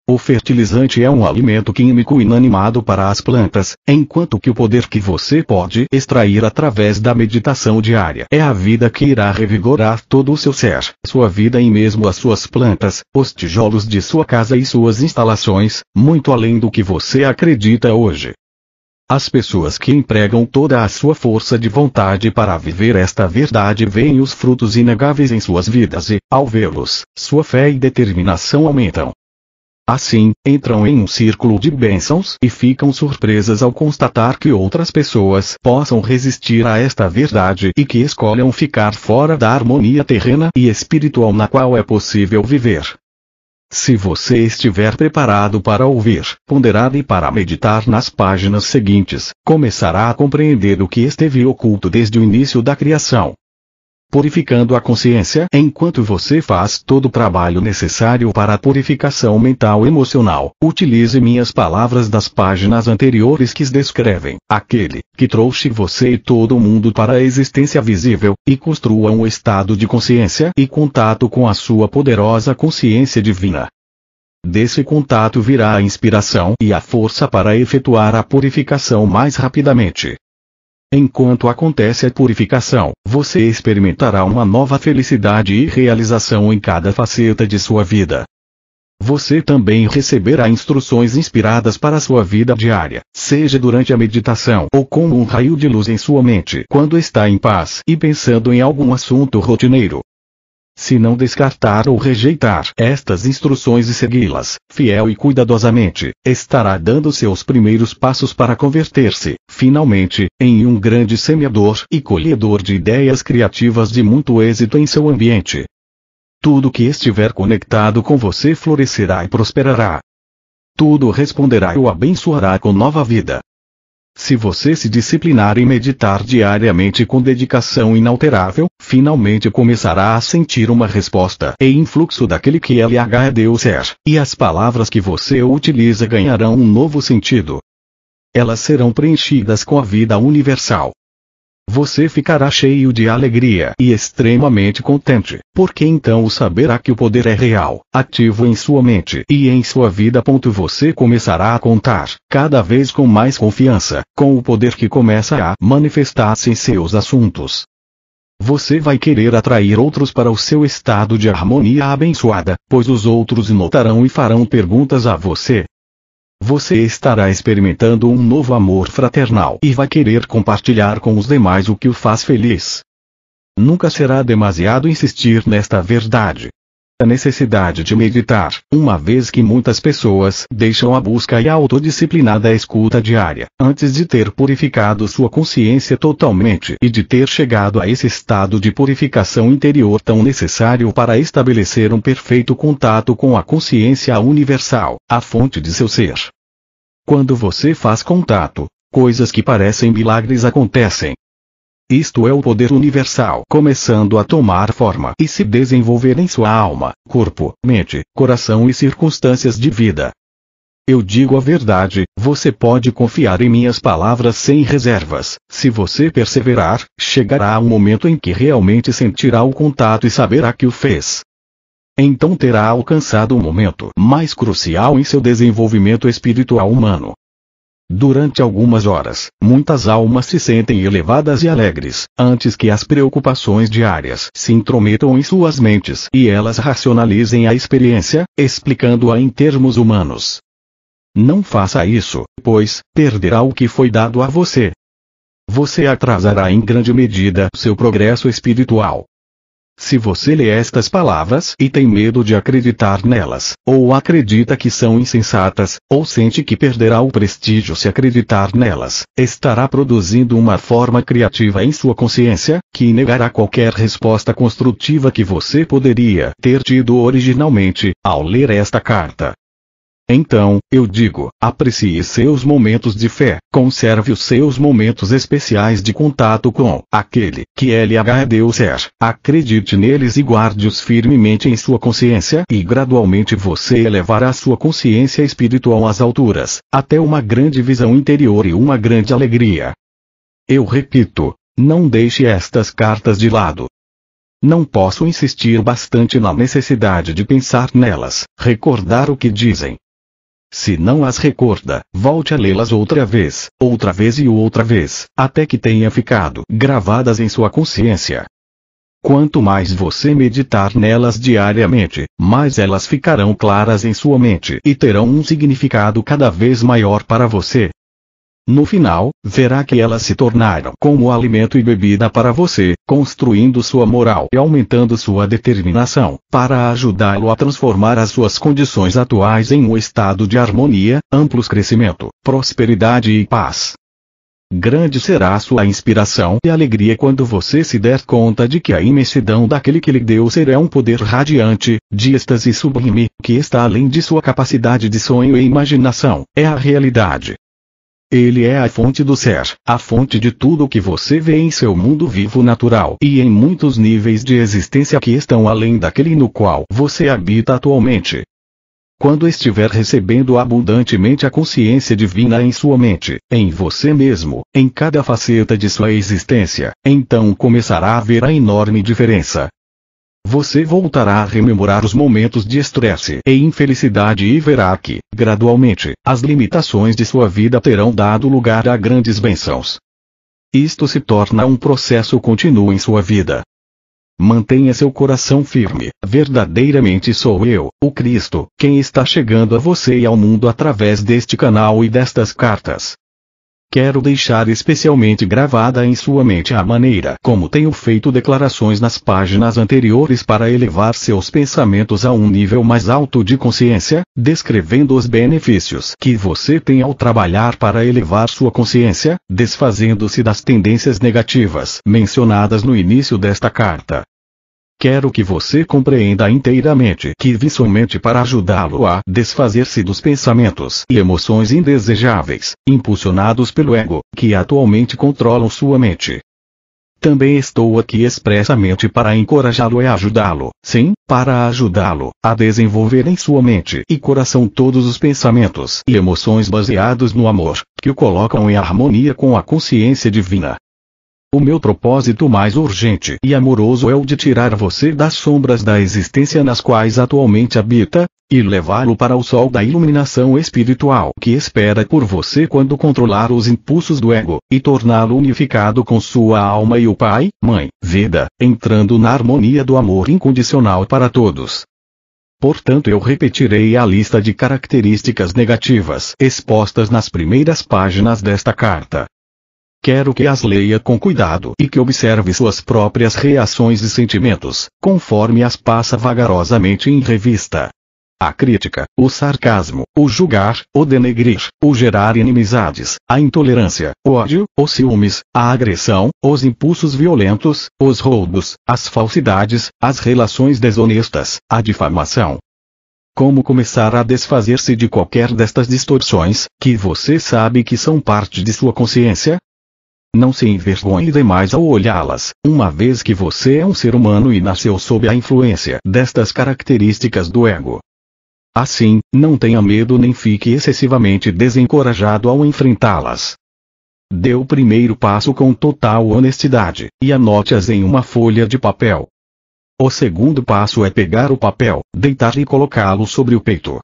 O fertilizante é um alimento químico inanimado para as plantas, enquanto que o poder que você pode extrair através da meditação diária é a vida que irá revigorar todo o seu ser, sua vida e mesmo as suas plantas, os tijolos de sua casa e suas instalações, muito além do que você acredita hoje. As pessoas que empregam toda a sua força de vontade para viver esta verdade veem os frutos inegáveis em suas vidas e, ao vê-los, sua fé e determinação aumentam. Assim, entram em um círculo de bênçãos e ficam surpresas ao constatar que outras pessoas possam resistir a esta verdade e que escolham ficar fora da harmonia terrena e espiritual na qual é possível viver. Se você estiver preparado para ouvir, ponderar e para meditar nas páginas seguintes, começará a compreender o que esteve oculto desde o início da criação. Purificando a consciência enquanto você faz todo o trabalho necessário para a purificação mental e emocional. Utilize minhas palavras das páginas anteriores que descrevem aquele que trouxe você e todo o mundo para a existência visível, e construa um estado de consciência e contato com a sua poderosa consciência divina. Desse contato virá a inspiração e a força para efetuar a purificação mais rapidamente. Enquanto acontece a purificação, você experimentará uma nova felicidade e realização em cada faceta de sua vida. Você também receberá instruções inspiradas para a sua vida diária, seja durante a meditação ou como um raio de luz em sua mente quando está em paz e pensando em algum assunto rotineiro. Se não descartar ou rejeitar estas instruções e segui-las, fiel e cuidadosamente, estará dando seus primeiros passos para converter-se, finalmente, em um grande semeador e colhedor de ideias criativas de muito êxito em seu ambiente. Tudo que estiver conectado com você florescerá e prosperará. Tudo responderá e o abençoará com nova vida. Se você se disciplinar e meditar diariamente com dedicação inalterável, finalmente começará a sentir uma resposta e influxo daquele que LH é Deus é, e as palavras que você utiliza ganharão um novo sentido. Elas serão preenchidas com a vida universal. Você ficará cheio de alegria e extremamente contente, porque então saberá que o poder é real, ativo em sua mente e em sua vida. Você começará a contar, cada vez com mais confiança, com o poder que começa a manifestar-se em seus assuntos. Você vai querer atrair outros para o seu estado de harmonia abençoada, pois os outros notarão e farão perguntas a você. Você estará experimentando um novo amor fraternal e vai querer compartilhar com os demais o que o faz feliz. Nunca será demasiado insistir nesta verdade. A necessidade de meditar, uma vez que muitas pessoas deixam a busca e a autodisciplinada escuta diária, antes de ter purificado sua consciência totalmente e de ter chegado a esse estado de purificação interior tão necessário para estabelecer um perfeito contato com a consciência universal, a fonte de seu ser. Quando você faz contato, coisas que parecem milagres acontecem. Isto é o poder universal começando a tomar forma e se desenvolver em sua alma, corpo, mente, coração e circunstâncias de vida. Eu digo a verdade, você pode confiar em minhas palavras sem reservas. Se você perseverar, chegará um momento em que realmente sentirá o contato e saberá que o fez. Então terá alcançado um momento mais crucial em seu desenvolvimento espiritual humano. Durante algumas horas, muitas almas se sentem elevadas e alegres, antes que as preocupações diárias se intrometam em suas mentes e elas racionalizem a experiência, explicando-a em termos humanos. Não faça isso, pois perderá o que foi dado a você. Você atrasará em grande medida seu progresso espiritual. Se você lê estas palavras e tem medo de acreditar nelas, ou acredita que são insensatas, ou sente que perderá o prestígio se acreditar nelas, estará produzindo uma forma criativa em sua consciência, que negará qualquer resposta construtiva que você poderia ter tido originalmente, ao ler esta carta. Então, eu digo, aprecie seus momentos de fé, conserve os seus momentos especiais de contato com aquele que LH é Deus é, acredite neles e guarde-os firmemente em sua consciência e gradualmente você elevará sua consciência espiritual às alturas, até uma grande visão interior e uma grande alegria. Eu repito, não deixe estas cartas de lado. Não posso insistir bastante na necessidade de pensar nelas, recordar o que dizem. Se não as recorda, volte a lê-las outra vez e outra vez, até que tenha ficado gravadas em sua consciência. Quanto mais você meditar nelas diariamente, mais elas ficarão claras em sua mente e terão um significado cada vez maior para você. No final, verá que elas se tornaram como alimento e bebida para você, construindo sua moral e aumentando sua determinação, para ajudá-lo a transformar as suas condições atuais em um estado de harmonia, amplo crescimento, prosperidade e paz. Grande será sua inspiração e alegria quando você se der conta de que a imensidão daquele que lhe deu ser é um poder radiante, de êxtase sublime, que está além de sua capacidade de sonho e imaginação, é a realidade. Ele é a fonte do ser, a fonte de tudo o que você vê em seu mundo vivo natural e em muitos níveis de existência que estão além daquele no qual você habita atualmente. Quando estiver recebendo abundantemente a consciência divina em sua mente, em você mesmo, em cada faceta de sua existência, então começará a ver a enorme diferença. Você voltará a rememorar os momentos de estresse e infelicidade e verá que, gradualmente, as limitações de sua vida terão dado lugar a grandes bênçãos. Isto se torna um processo contínuo em sua vida. Mantenha seu coração firme. Verdadeiramente sou eu, o Cristo, quem está chegando a você e ao mundo através deste canal e destas cartas. Quero deixar especialmente gravada em sua mente a maneira como tenho feito declarações nas páginas anteriores para elevar seus pensamentos a um nível mais alto de consciência, descrevendo os benefícios que você tem ao trabalhar para elevar sua consciência, desfazendo-se das tendências negativas mencionadas no início desta carta. Quero que você compreenda inteiramente que vi somente para ajudá-lo a desfazer-se dos pensamentos e emoções indesejáveis, impulsionados pelo ego, que atualmente controlam sua mente. Também estou aqui expressamente para encorajá-lo e ajudá-lo, sim, para ajudá-lo a desenvolver em sua mente e coração todos os pensamentos e emoções baseados no amor, que o colocam em harmonia com a consciência divina. O meu propósito mais urgente e amoroso é o de tirar você das sombras da existência nas quais atualmente habita, e levá-lo para o sol da iluminação espiritual que espera por você quando controlar os impulsos do ego, e torná-lo unificado com sua alma e o Pai, Mãe, Vida, entrando na harmonia do amor incondicional para todos. Portanto, eu repetirei a lista de características negativas expostas nas primeiras páginas desta carta. Quero que as leia com cuidado e que observe suas próprias reações e sentimentos, conforme as passa vagarosamente em revista. A crítica, o sarcasmo, o julgar, o denegrir, o gerar inimizades, a intolerância, o ódio, os ciúmes, a agressão, os impulsos violentos, os roubos, as falsidades, as relações desonestas, a difamação. Como começar a desfazer-se de qualquer destas distorções, que você sabe que são parte de sua consciência? Não se envergonhe demais ao olhá-las, uma vez que você é um ser humano e nasceu sob a influência destas características do ego. Assim, não tenha medo nem fique excessivamente desencorajado ao enfrentá-las. Dê o primeiro passo com total honestidade, e anote-as em uma folha de papel. O segundo passo é pegar o papel, deitar e colocá-lo sobre o peito.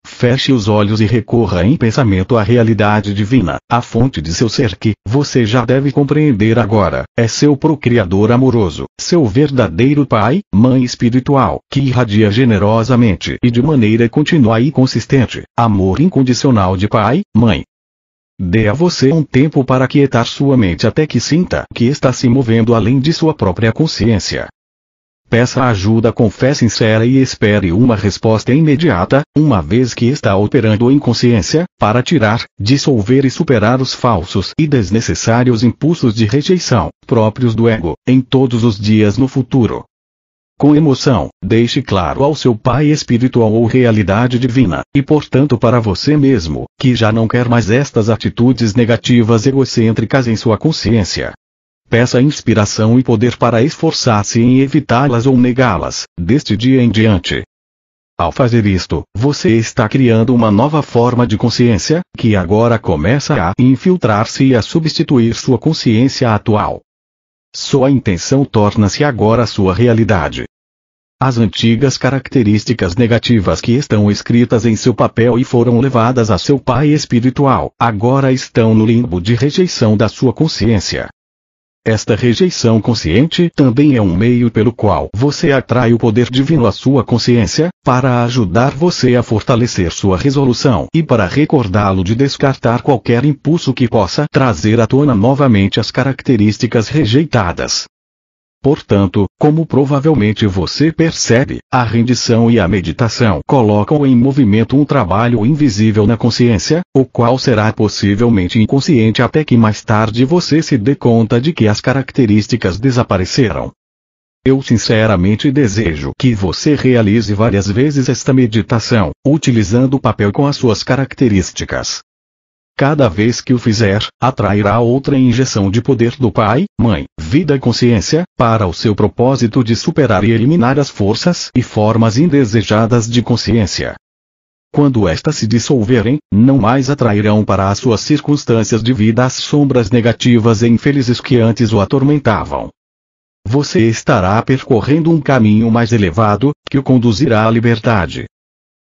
Feche os olhos e recorra em pensamento à realidade divina, a fonte de seu ser que, você já deve compreender agora, é seu procriador amoroso, seu verdadeiro Pai, Mãe espiritual, que irradia generosamente e de maneira contínua e consistente, amor incondicional de Pai, Mãe. Dê a você um tempo para aquietar sua mente até que sinta que está se movendo além de sua própria consciência. Peça ajuda com fé sincera e espere uma resposta imediata, uma vez que está operando em consciência, para tirar, dissolver e superar os falsos e desnecessários impulsos de rejeição, próprios do ego, em todos os dias no futuro. Com emoção, deixe claro ao seu Pai espiritual ou realidade divina, e portanto para você mesmo, que já não quer mais estas atitudes negativas egocêntricas em sua consciência. Peça inspiração e poder para esforçar-se em evitá-las ou negá-las, deste dia em diante. Ao fazer isto, você está criando uma nova forma de consciência, que agora começa a infiltrar-se e a substituir sua consciência atual. Sua intenção torna-se agora sua realidade. As antigas características negativas que estão escritas em seu papel e foram levadas a seu Pai espiritual, agora estão no limbo de rejeição da sua consciência. Esta rejeição consciente também é um meio pelo qual você atrai o poder divino à sua consciência, para ajudar você a fortalecer sua resolução e para recordá-lo de descartar qualquer impulso que possa trazer à tona novamente as características rejeitadas. Portanto, como provavelmente você percebe, a rendição e a meditação colocam em movimento um trabalho invisível na consciência, o qual será possivelmente inconsciente até que mais tarde você se dê conta de que as características desapareceram. Eu sinceramente desejo que você realize várias vezes esta meditação, utilizando o papel com as suas características. Cada vez que o fizer, atrairá outra injeção de poder do Pai, Mãe, Vida e Consciência, para o seu propósito de superar e eliminar as forças e formas indesejadas de consciência. Quando estas se dissolverem, não mais atrairão para as suas circunstâncias de vida as sombras negativas e infelizes que antes o atormentavam. Você estará percorrendo um caminho mais elevado, que o conduzirá à liberdade.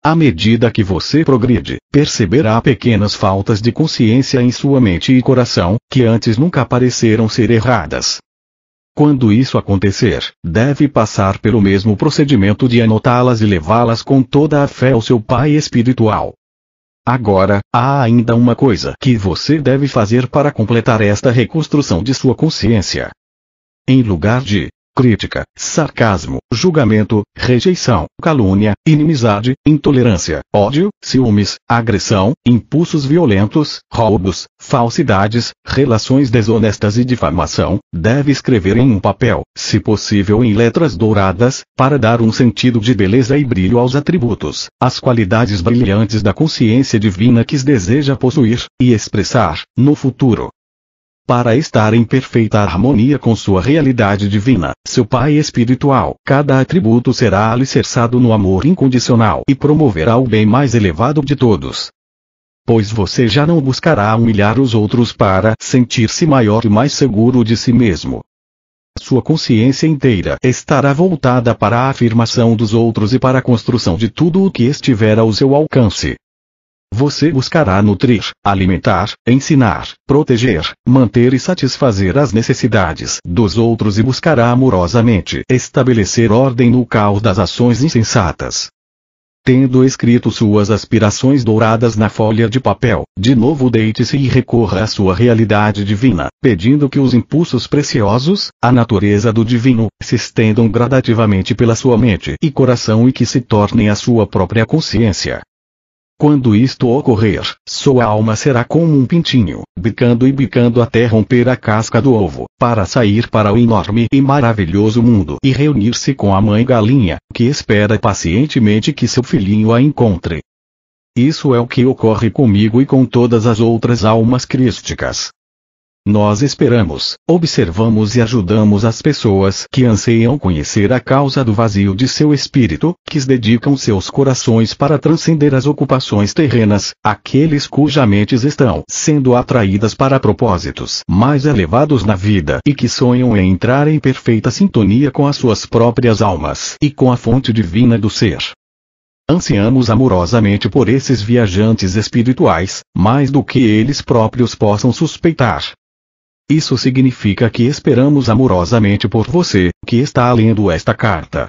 À medida que você progride, perceberá pequenas faltas de consciência em sua mente e coração, que antes nunca pareceram ser erradas. Quando isso acontecer, deve passar pelo mesmo procedimento de anotá-las e levá-las com toda a fé ao seu Pai espiritual. Agora, há ainda uma coisa que você deve fazer para completar esta reconstrução de sua consciência. Em lugar de crítica, sarcasmo, julgamento, rejeição, calúnia, inimizade, intolerância, ódio, ciúmes, agressão, impulsos violentos, roubos, falsidades, relações desonestas e difamação, deve escrever em um papel, se possível em letras douradas, para dar um sentido de beleza e brilho aos atributos, às qualidades brilhantes da consciência divina que deseja possuir e expressar no futuro. Para estar em perfeita harmonia com sua realidade divina, seu Pai espiritual, cada atributo será alicerçado no amor incondicional e promoverá o bem mais elevado de todos. Pois você já não buscará humilhar os outros para sentir-se maior e mais seguro de si mesmo. Sua consciência inteira estará voltada para a afirmação dos outros e para a construção de tudo o que estiver ao seu alcance. Você buscará nutrir, alimentar, ensinar, proteger, manter e satisfazer as necessidades dos outros e buscará amorosamente estabelecer ordem no caos das ações insensatas. Tendo escrito suas aspirações douradas na folha de papel, de novo deite-se e recorra à sua realidade divina, pedindo que os impulsos preciosos, a natureza do divino, se estendam gradativamente pela sua mente e coração e que se tornem a sua própria consciência. Quando isto ocorrer, sua alma será como um pintinho, bicando e bicando até romper a casca do ovo, para sair para o enorme e maravilhoso mundo e reunir-se com a mãe galinha, que espera pacientemente que seu filhinho a encontre. Isso é o que ocorre comigo e com todas as outras almas crísticas. Nós esperamos, observamos e ajudamos as pessoas que anseiam conhecer a causa do vazio de seu espírito, que dedicam seus corações para transcender as ocupações terrenas, aqueles cujas mentes estão sendo atraídas para propósitos mais elevados na vida e que sonham em entrar em perfeita sintonia com as suas próprias almas e com a fonte divina do ser. Ansiamos amorosamente por esses viajantes espirituais, mais do que eles próprios possam suspeitar. Isso significa que esperamos amorosamente por você, que está lendo esta carta.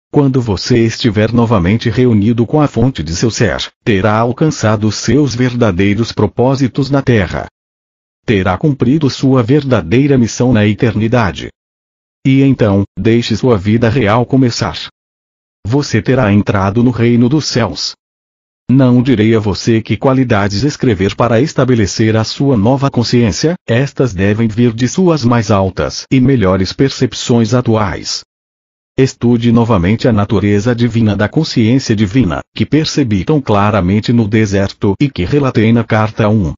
Quando você estiver novamente reunido com a fonte de seu ser, terá alcançado seus verdadeiros propósitos na Terra. Terá cumprido sua verdadeira missão na eternidade. E então, deixe sua vida real começar. Você terá entrado no reino dos céus. Não direi a você que qualidades escrever para estabelecer a sua nova consciência, estas devem vir de suas mais altas e melhores percepções atuais. Estude novamente a natureza divina da consciência divina, que percebi tão claramente no deserto e que relatei na carta 1.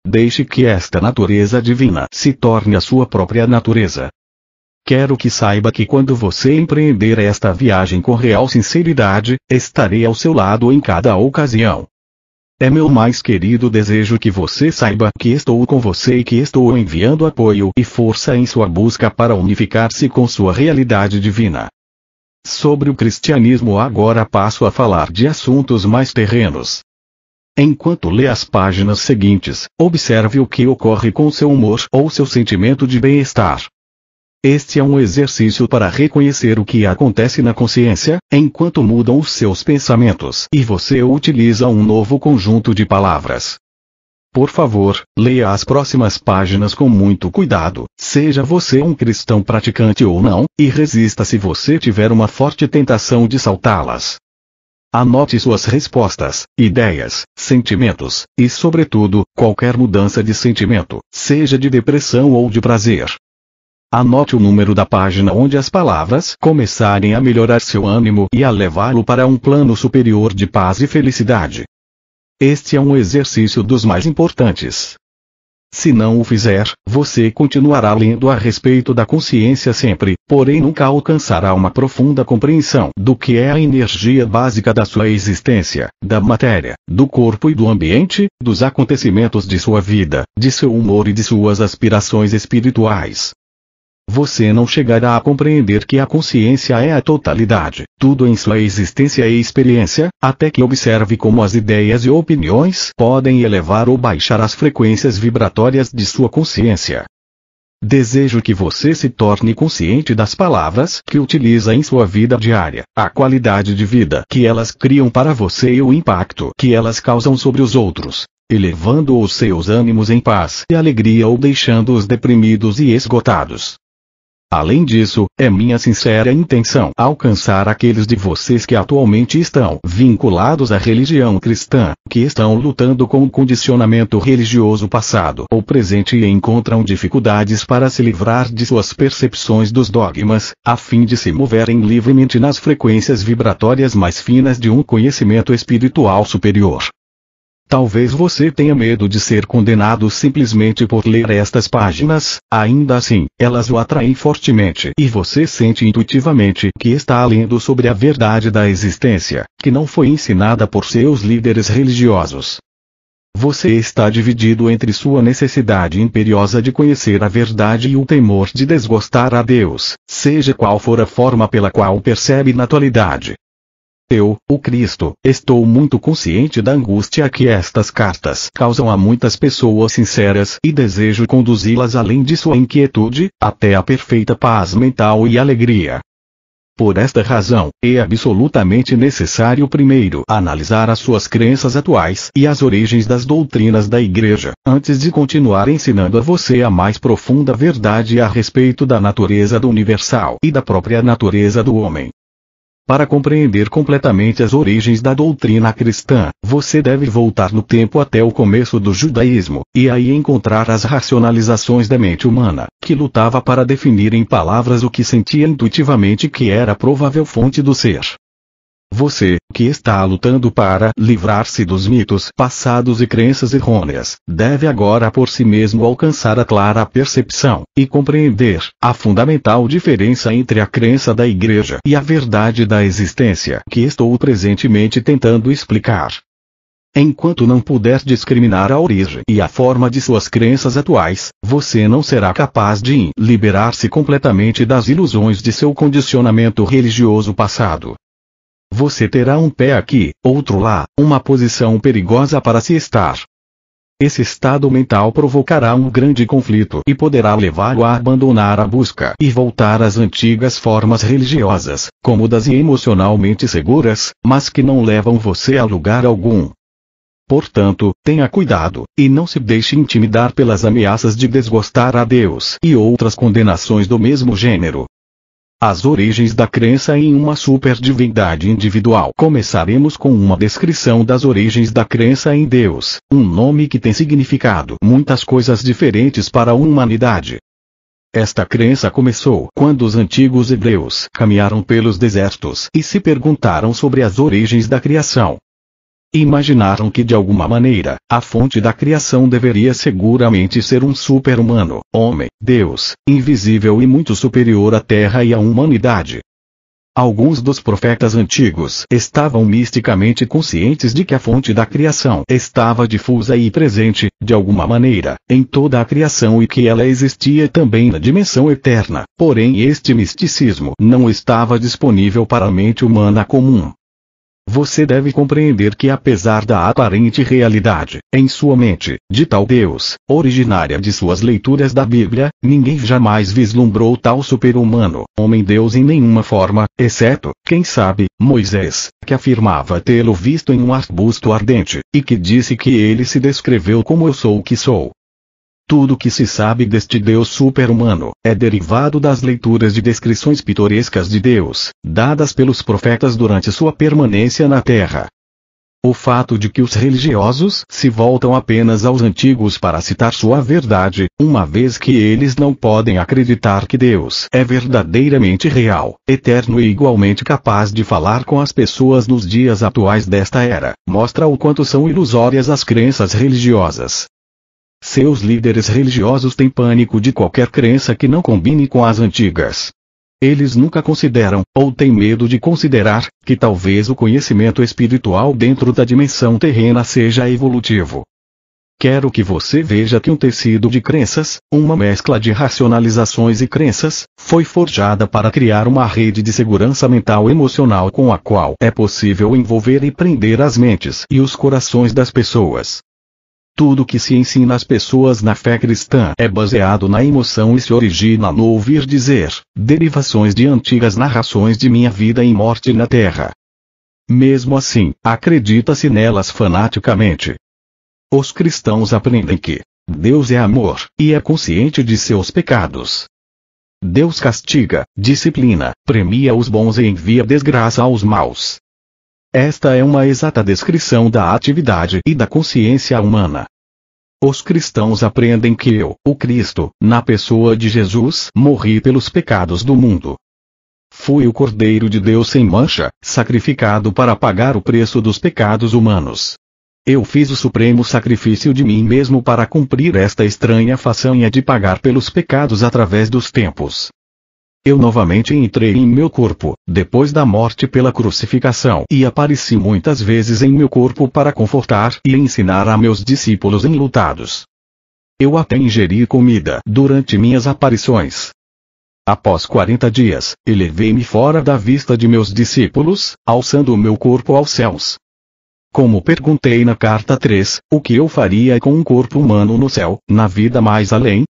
Deixe que esta natureza divina se torne a sua própria natureza. Quero que saiba que quando você empreender esta viagem com real sinceridade, estarei ao seu lado em cada ocasião. É meu mais querido desejo que você saiba que estou com você e que estou enviando apoio e força em sua busca para unificar-se com sua realidade divina. Sobre o cristianismo agora passo a falar de assuntos mais terrenos. Enquanto lê as páginas seguintes, observe o que ocorre com seu humor ou seu sentimento de bem-estar. Este é um exercício para reconhecer o que acontece na consciência, enquanto mudam os seus pensamentos e você utiliza um novo conjunto de palavras. Por favor, leia as próximas páginas com muito cuidado, seja você um cristão praticante ou não, e resista se você tiver uma forte tentação de saltá-las. Anote suas respostas, ideias, sentimentos, e sobretudo, qualquer mudança de sentimento, seja de depressão ou de prazer. Anote o número da página onde as palavras começarem a melhorar seu ânimo e a levá-lo para um plano superior de paz e felicidade. Este é um exercício dos mais importantes. Se não o fizer, você continuará lendo a respeito da consciência sempre, porém nunca alcançará uma profunda compreensão do que é a energia básica da sua existência, da matéria, do corpo e do ambiente, dos acontecimentos de sua vida, de seu humor e de suas aspirações espirituais. Você não chegará a compreender que a consciência é a totalidade, tudo em sua existência e experiência, até que observe como as ideias e opiniões podem elevar ou baixar as frequências vibratórias de sua consciência. Desejo que você se torne consciente das palavras que utiliza em sua vida diária, a qualidade de vida que elas criam para você e o impacto que elas causam sobre os outros, elevando os seus ânimos em paz e alegria ou deixando-os deprimidos e esgotados. Além disso, é minha sincera intenção alcançar aqueles de vocês que atualmente estão vinculados à religião cristã, que estão lutando com o condicionamento religioso passado ou presente e encontram dificuldades para se livrar de suas percepções dos dogmas, a fim de se moverem livremente nas frequências vibratórias mais finas de um conhecimento espiritual superior. Talvez você tenha medo de ser condenado simplesmente por ler estas páginas, ainda assim, elas o atraem fortemente e você sente intuitivamente que está lendo sobre a verdade da existência, que não foi ensinada por seus líderes religiosos. Você está dividido entre sua necessidade imperiosa de conhecer a verdade e o temor de desgostar a Deus, seja qual for a forma pela qual percebe na atualidade. Eu, o Cristo, estou muito consciente da angústia que estas cartas causam a muitas pessoas sinceras e desejo conduzi-las além de sua inquietude, até a perfeita paz mental e alegria. Por esta razão, é absolutamente necessário primeiro analisar as suas crenças atuais e as origens das doutrinas da Igreja, antes de continuar ensinando a você a mais profunda verdade a respeito da natureza do universal e da própria natureza do homem. Para compreender completamente as origens da doutrina cristã, você deve voltar no tempo até o começo do judaísmo, e aí encontrar as racionalizações da mente humana, que lutava para definir em palavras o que sentia intuitivamente que era a provável fonte do ser. Você, que está lutando para livrar-se dos mitos passados e crenças errôneas, deve agora por si mesmo alcançar a clara percepção, e compreender, a fundamental diferença entre a crença da Igreja e a verdade da existência que estou presentemente tentando explicar. Enquanto não puder discriminar a origem e a forma de suas crenças atuais, você não será capaz de liberar-se completamente das ilusões de seu condicionamento religioso passado. Você terá um pé aqui, outro lá, uma posição perigosa para se estar. Esse estado mental provocará um grande conflito e poderá levá-lo a abandonar a busca e voltar às antigas formas religiosas, cômodas e emocionalmente seguras, mas que não levam você a lugar algum. Portanto, tenha cuidado, e não se deixe intimidar pelas ameaças de desgostar a Deus e outras condenações do mesmo gênero. As origens da crença em uma superdivindade individual. Começaremos com uma descrição das origens da crença em Deus, um nome que tem significado muitas coisas diferentes para a humanidade. Esta crença começou quando os antigos hebreus caminharam pelos desertos e se perguntaram sobre as origens da criação. Imaginaram que de alguma maneira, a fonte da criação deveria seguramente ser um super-humano, homem, Deus, invisível e muito superior à Terra e à humanidade. Alguns dos profetas antigos estavam misticamente conscientes de que a fonte da criação estava difusa e presente, de alguma maneira, em toda a criação e que ela existia também na dimensão eterna, porém este misticismo não estava disponível para a mente humana comum. Você deve compreender que apesar da aparente realidade, em sua mente, de tal Deus, originária de suas leituras da Bíblia, ninguém jamais vislumbrou tal super-humano, homem-deus em nenhuma forma, exceto, quem sabe, Moisés, que afirmava tê-lo visto em um arbusto ardente, e que disse que ele se descreveu como eu sou o que sou. Tudo que se sabe deste Deus super-humano é derivado das leituras de descrições pitorescas de Deus, dadas pelos profetas durante sua permanência na Terra. O fato de que os religiosos se voltam apenas aos antigos para citar sua verdade, uma vez que eles não podem acreditar que Deus é verdadeiramente real, eterno e igualmente capaz de falar com as pessoas nos dias atuais desta era, mostra o quanto são ilusórias as crenças religiosas. Seus líderes religiosos têm pânico de qualquer crença que não combine com as antigas. Eles nunca consideram, ou têm medo de considerar, que talvez o conhecimento espiritual dentro da dimensão terrena seja evolutivo. Quero que você veja que um tecido de crenças, uma mescla de racionalizações e crenças, foi forjada para criar uma rede de segurança mental emocional com a qual é possível envolver e prender as mentes e os corações das pessoas. Tudo que se ensina às pessoas na fé cristã é baseado na emoção e se origina no ouvir dizer, derivações de antigas narrações de minha vida e morte na Terra. Mesmo assim, acredita-se nelas fanaticamente. Os cristãos aprendem que Deus é amor, e é consciente de seus pecados. Deus castiga, disciplina, premia os bons e envia desgraça aos maus. Esta é uma exata descrição da atividade e da consciência humana. Os cristãos aprendem que eu, o Cristo, na pessoa de Jesus, morri pelos pecados do mundo. Fui o Cordeiro de Deus sem mancha, sacrificado para pagar o preço dos pecados humanos. Eu fiz o supremo sacrifício de mim mesmo para cumprir esta estranha façanha de pagar pelos pecados através dos tempos. Eu novamente entrei em meu corpo, depois da morte pela crucificação, e apareci muitas vezes em meu corpo para confortar e ensinar a meus discípulos enlutados. Eu até ingeri comida durante minhas aparições. Após 40 dias, elevei-me fora da vista de meus discípulos, alçando o meu corpo aos céus. Como perguntei na carta 3, o que eu faria com um corpo humano no céu, na vida mais além?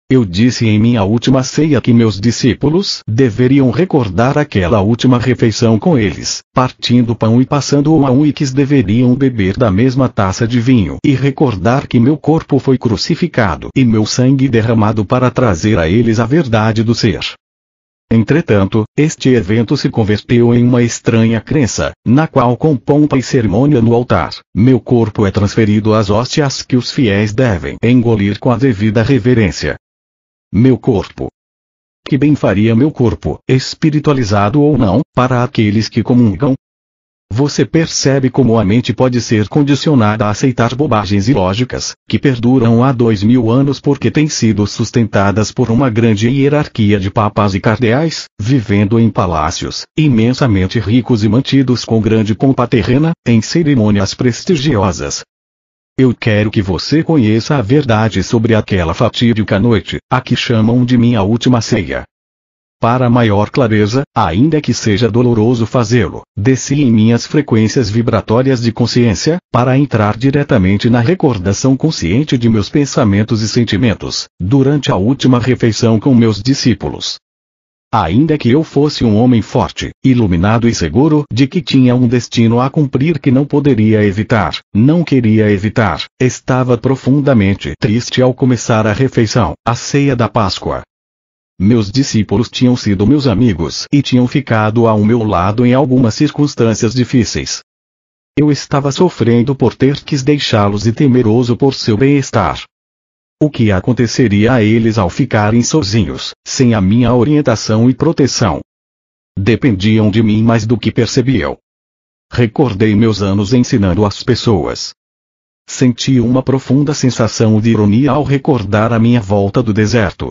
Eu disse em minha última ceia que meus discípulos deveriam recordar aquela última refeição com eles, partindo o pão e passando-o a um, e que deveriam beber da mesma taça de vinho e recordar que meu corpo foi crucificado e meu sangue derramado para trazer a eles a verdade do ser. Entretanto, este evento se converteu em uma estranha crença, na qual com pompa e cerimônia no altar, meu corpo é transferido às hóstias que os fiéis devem engolir com a devida reverência. Meu corpo. Que bem faria meu corpo, espiritualizado ou não, para aqueles que comungam? Você percebe como a mente pode ser condicionada a aceitar bobagens ilógicas, que perduram há 2000 anos porque têm sido sustentadas por uma grande hierarquia de papas e cardeais, vivendo em palácios, imensamente ricos e mantidos com grande pompa terrena, em cerimônias prestigiosas. Eu quero que você conheça a verdade sobre aquela fatídica noite, a que chamam de minha última ceia. Para maior clareza, ainda que seja doloroso fazê-lo, desci em minhas frequências vibratórias de consciência, para entrar diretamente na recordação consciente de meus pensamentos e sentimentos, durante a última refeição com meus discípulos. Ainda que eu fosse um homem forte, iluminado e seguro de que tinha um destino a cumprir que não poderia evitar, não queria evitar, estava profundamente triste ao começar a refeição, a ceia da Páscoa. Meus discípulos tinham sido meus amigos e tinham ficado ao meu lado em algumas circunstâncias difíceis. Eu estava sofrendo por ter que deixá-los e temeroso por seu bem-estar. O que aconteceria a eles ao ficarem sozinhos, sem a minha orientação e proteção? Dependiam de mim mais do que percebiam. Recordei meus anos ensinando as pessoas. Senti uma profunda sensação de ironia ao recordar a minha volta do deserto.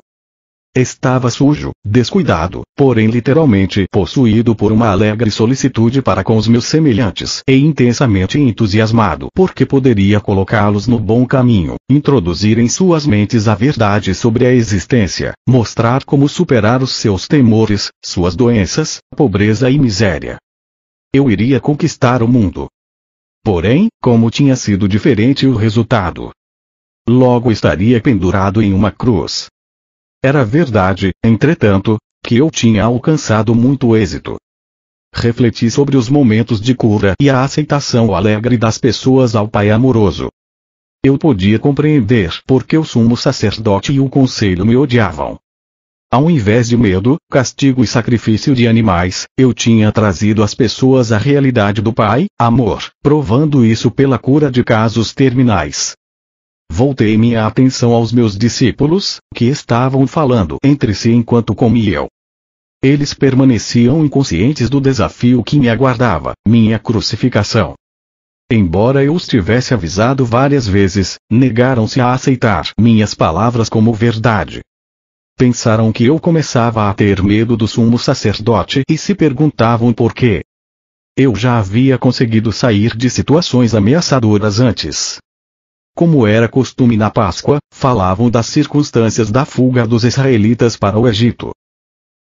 Estava sujo, descuidado, porém literalmente possuído por uma alegre solicitude para com os meus semelhantes e intensamente entusiasmado porque poderia colocá-los no bom caminho, introduzir em suas mentes a verdade sobre a existência, mostrar como superar os seus temores, suas doenças, pobreza e miséria. Eu iria conquistar o mundo. Porém, como tinha sido diferente o resultado? Logo estaria pendurado em uma cruz. Era verdade, entretanto, que eu tinha alcançado muito êxito. Refleti sobre os momentos de cura e a aceitação alegre das pessoas ao Pai amoroso. Eu podia compreender porque o sumo sacerdote e o conselho me odiavam. Ao invés de medo, castigo e sacrifício de animais, eu tinha trazido às pessoas a realidade do Pai, amor, provando isso pela cura de casos terminais. Voltei minha atenção aos meus discípulos, que estavam falando entre si enquanto comiam. Eles permaneciam inconscientes do desafio que me aguardava, minha crucificação. Embora eu os tivesse avisado várias vezes, negaram-se a aceitar minhas palavras como verdade. Pensaram que eu começava a ter medo do sumo sacerdote e se perguntavam por quê. Eu já havia conseguido sair de situações ameaçadoras antes. Como era costume na Páscoa, falavam das circunstâncias da fuga dos israelitas para o Egito.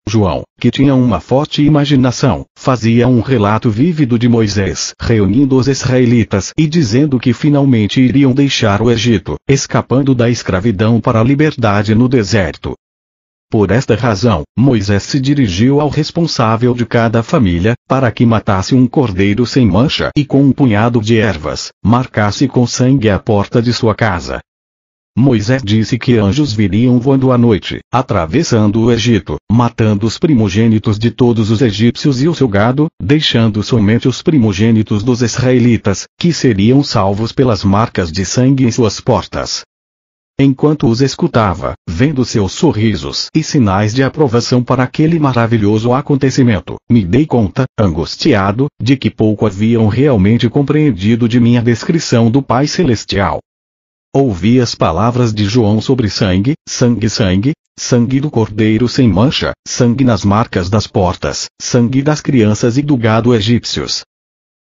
João, que tinha uma forte imaginação, fazia um relato vívido de Moisés reunindo os israelitas e dizendo que finalmente iriam deixar o Egito, escapando da escravidão para a liberdade no deserto. Por esta razão, Moisés se dirigiu ao responsável de cada família, para que matasse um cordeiro sem mancha e com um punhado de ervas, marcasse com sangue a porta de sua casa. Moisés disse que anjos viriam voando à noite, atravessando o Egito, matando os primogênitos de todos os egípcios e o seu gado, deixando somente os primogênitos dos israelitas, que seriam salvos pelas marcas de sangue em suas portas. Enquanto os escutava, vendo seus sorrisos e sinais de aprovação para aquele maravilhoso acontecimento, me dei conta, angustiado, de que pouco haviam realmente compreendido de minha descrição do Pai Celestial. Ouvi as palavras de João sobre sangue, sangue, sangue, sangue do cordeiro sem mancha, sangue nas marcas das portas, sangue das crianças e do gado egípcios.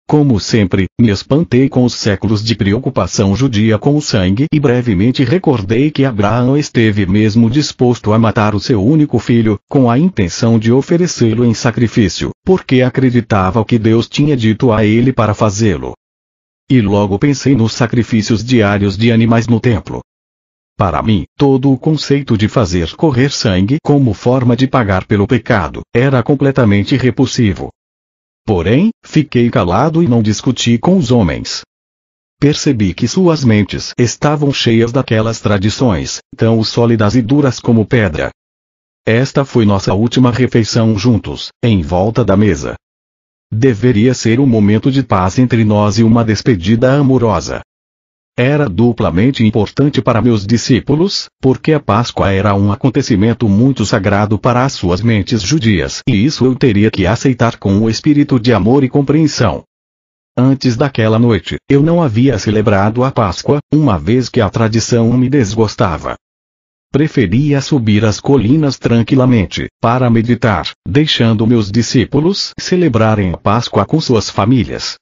Como sempre, me espantei com os séculos de preocupação judia com o sangue e brevemente recordei que Abraão esteve mesmo disposto a matar o seu único filho, com a intenção de oferecê-lo em sacrifício, porque acreditava o que Deus tinha dito a ele para fazê-lo. E logo pensei nos sacrifícios diários de animais no templo. Para mim, todo o conceito de fazer correr sangue como forma de pagar pelo pecado era completamente repulsivo. Porém, fiquei calado e não discuti com os homens. Percebi que suas mentes estavam cheias daquelas tradições, tão sólidas e duras como pedra. Esta foi nossa última refeição juntos, em volta da mesa. Deveria ser um momento de paz entre nós e uma despedida amorosa. Era duplamente importante para meus discípulos, porque a Páscoa era um acontecimento muito sagrado para as suas mentes judias, e isso eu teria que aceitar com um espírito de amor e compreensão. Antes daquela noite, eu não havia celebrado a Páscoa, uma vez que a tradição me desgostava. Preferia subir as colinas tranquilamente, para meditar, deixando meus discípulos celebrarem a Páscoa com suas famílias.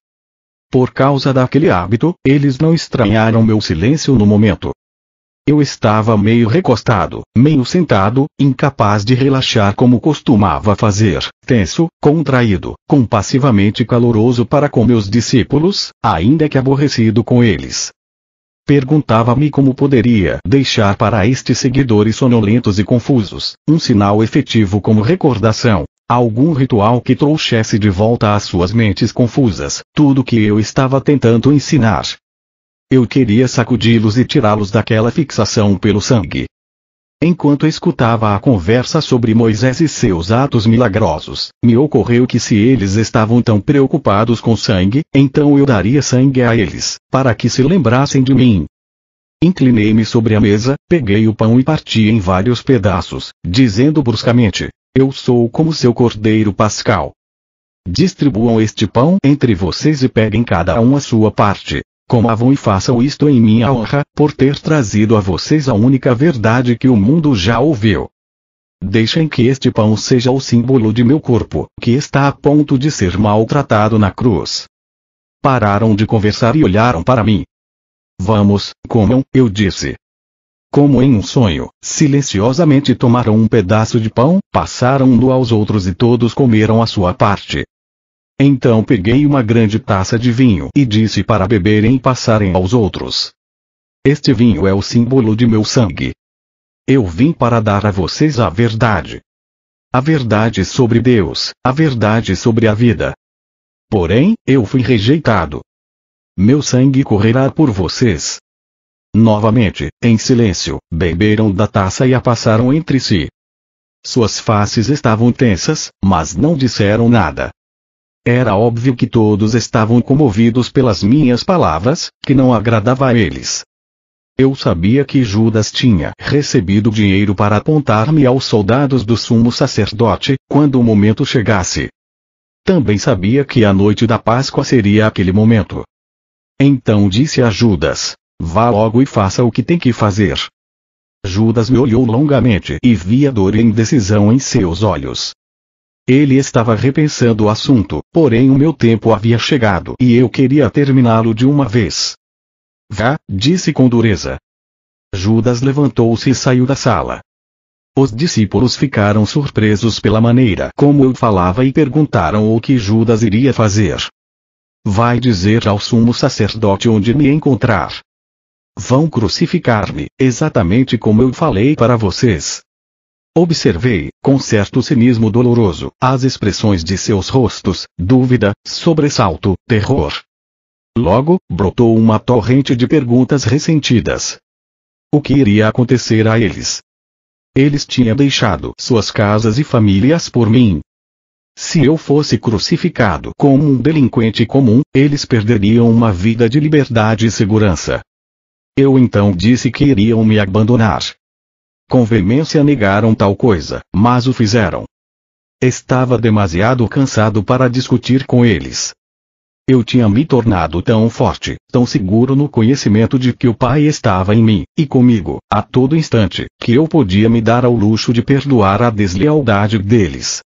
Por causa daquele hábito, eles não estranharam meu silêncio no momento. Eu estava meio recostado, meio sentado, incapaz de relaxar como costumava fazer, tenso, contraído, compassivamente caloroso para com meus discípulos, ainda que aborrecido com eles. Perguntava-me como poderia deixar para estes seguidores sonolentos e confusos, um sinal efetivo como recordação, algum ritual que trouxesse de volta às suas mentes confusas, tudo que eu estava tentando ensinar. Eu queria sacudi-los e tirá-los daquela fixação pelo sangue. Enquanto escutava a conversa sobre Moisés e seus atos milagrosos, me ocorreu que se eles estavam tão preocupados com sangue, então eu daria sangue a eles, para que se lembrassem de mim. Inclinei-me sobre a mesa, peguei o pão e parti em vários pedaços, dizendo bruscamente: eu sou como seu cordeiro pascal. Distribuam este pão entre vocês e peguem cada um a sua parte. Comam e façam isto em minha honra, por ter trazido a vocês a única verdade que o mundo já ouviu. Deixem que este pão seja o símbolo de meu corpo, que está a ponto de ser maltratado na cruz. Pararam de conversar e olharam para mim. Vamos, comam, eu disse. Como em um sonho, silenciosamente tomaram um pedaço de pão, passaram-no aos outros e todos comeram a sua parte. Então peguei uma grande taça de vinho e disse para beberem e passarem aos outros. Este vinho é o símbolo de meu sangue. Eu vim para dar a vocês a verdade. A verdade sobre Deus, a verdade sobre a vida. Porém, eu fui rejeitado. Meu sangue correrá por vocês. Novamente, em silêncio, beberam da taça e a passaram entre si. Suas faces estavam tensas, mas não disseram nada. Era óbvio que todos estavam comovidos pelas minhas palavras, que não agradava a eles. Eu sabia que Judas tinha recebido dinheiro para apontar-me aos soldados do sumo sacerdote, quando o momento chegasse. Também sabia que a noite da Páscoa seria aquele momento. Então disse a Judas: vá logo e faça o que tem que fazer. Judas me olhou longamente e vi a dor e indecisão em seus olhos. Ele estava repensando o assunto, porém o meu tempo havia chegado e eu queria terminá-lo de uma vez. Vá, disse com dureza. Judas levantou-se e saiu da sala. Os discípulos ficaram surpresos pela maneira como eu falava e perguntaram o que Judas iria fazer. Vai dizer ao sumo sacerdote onde me encontrar. Vão crucificar-me, exatamente como eu falei para vocês. Observei, com certo cinismo doloroso, as expressões de seus rostos: dúvida, sobressalto, terror. Logo, brotou uma torrente de perguntas ressentidas. O que iria acontecer a eles? Eles tinham deixado suas casas e famílias por mim. Se eu fosse crucificado como um delinquente comum, eles perderiam uma vida de liberdade e segurança. Eu então disse que iriam me abandonar. Com veemência negaram tal coisa, mas o fizeram. Estava demasiado cansado para discutir com eles. Eu tinha me tornado tão forte, tão seguro no conhecimento de que o Pai estava em mim, e comigo, a todo instante, que eu podia me dar ao luxo de perdoar a deslealdade deles.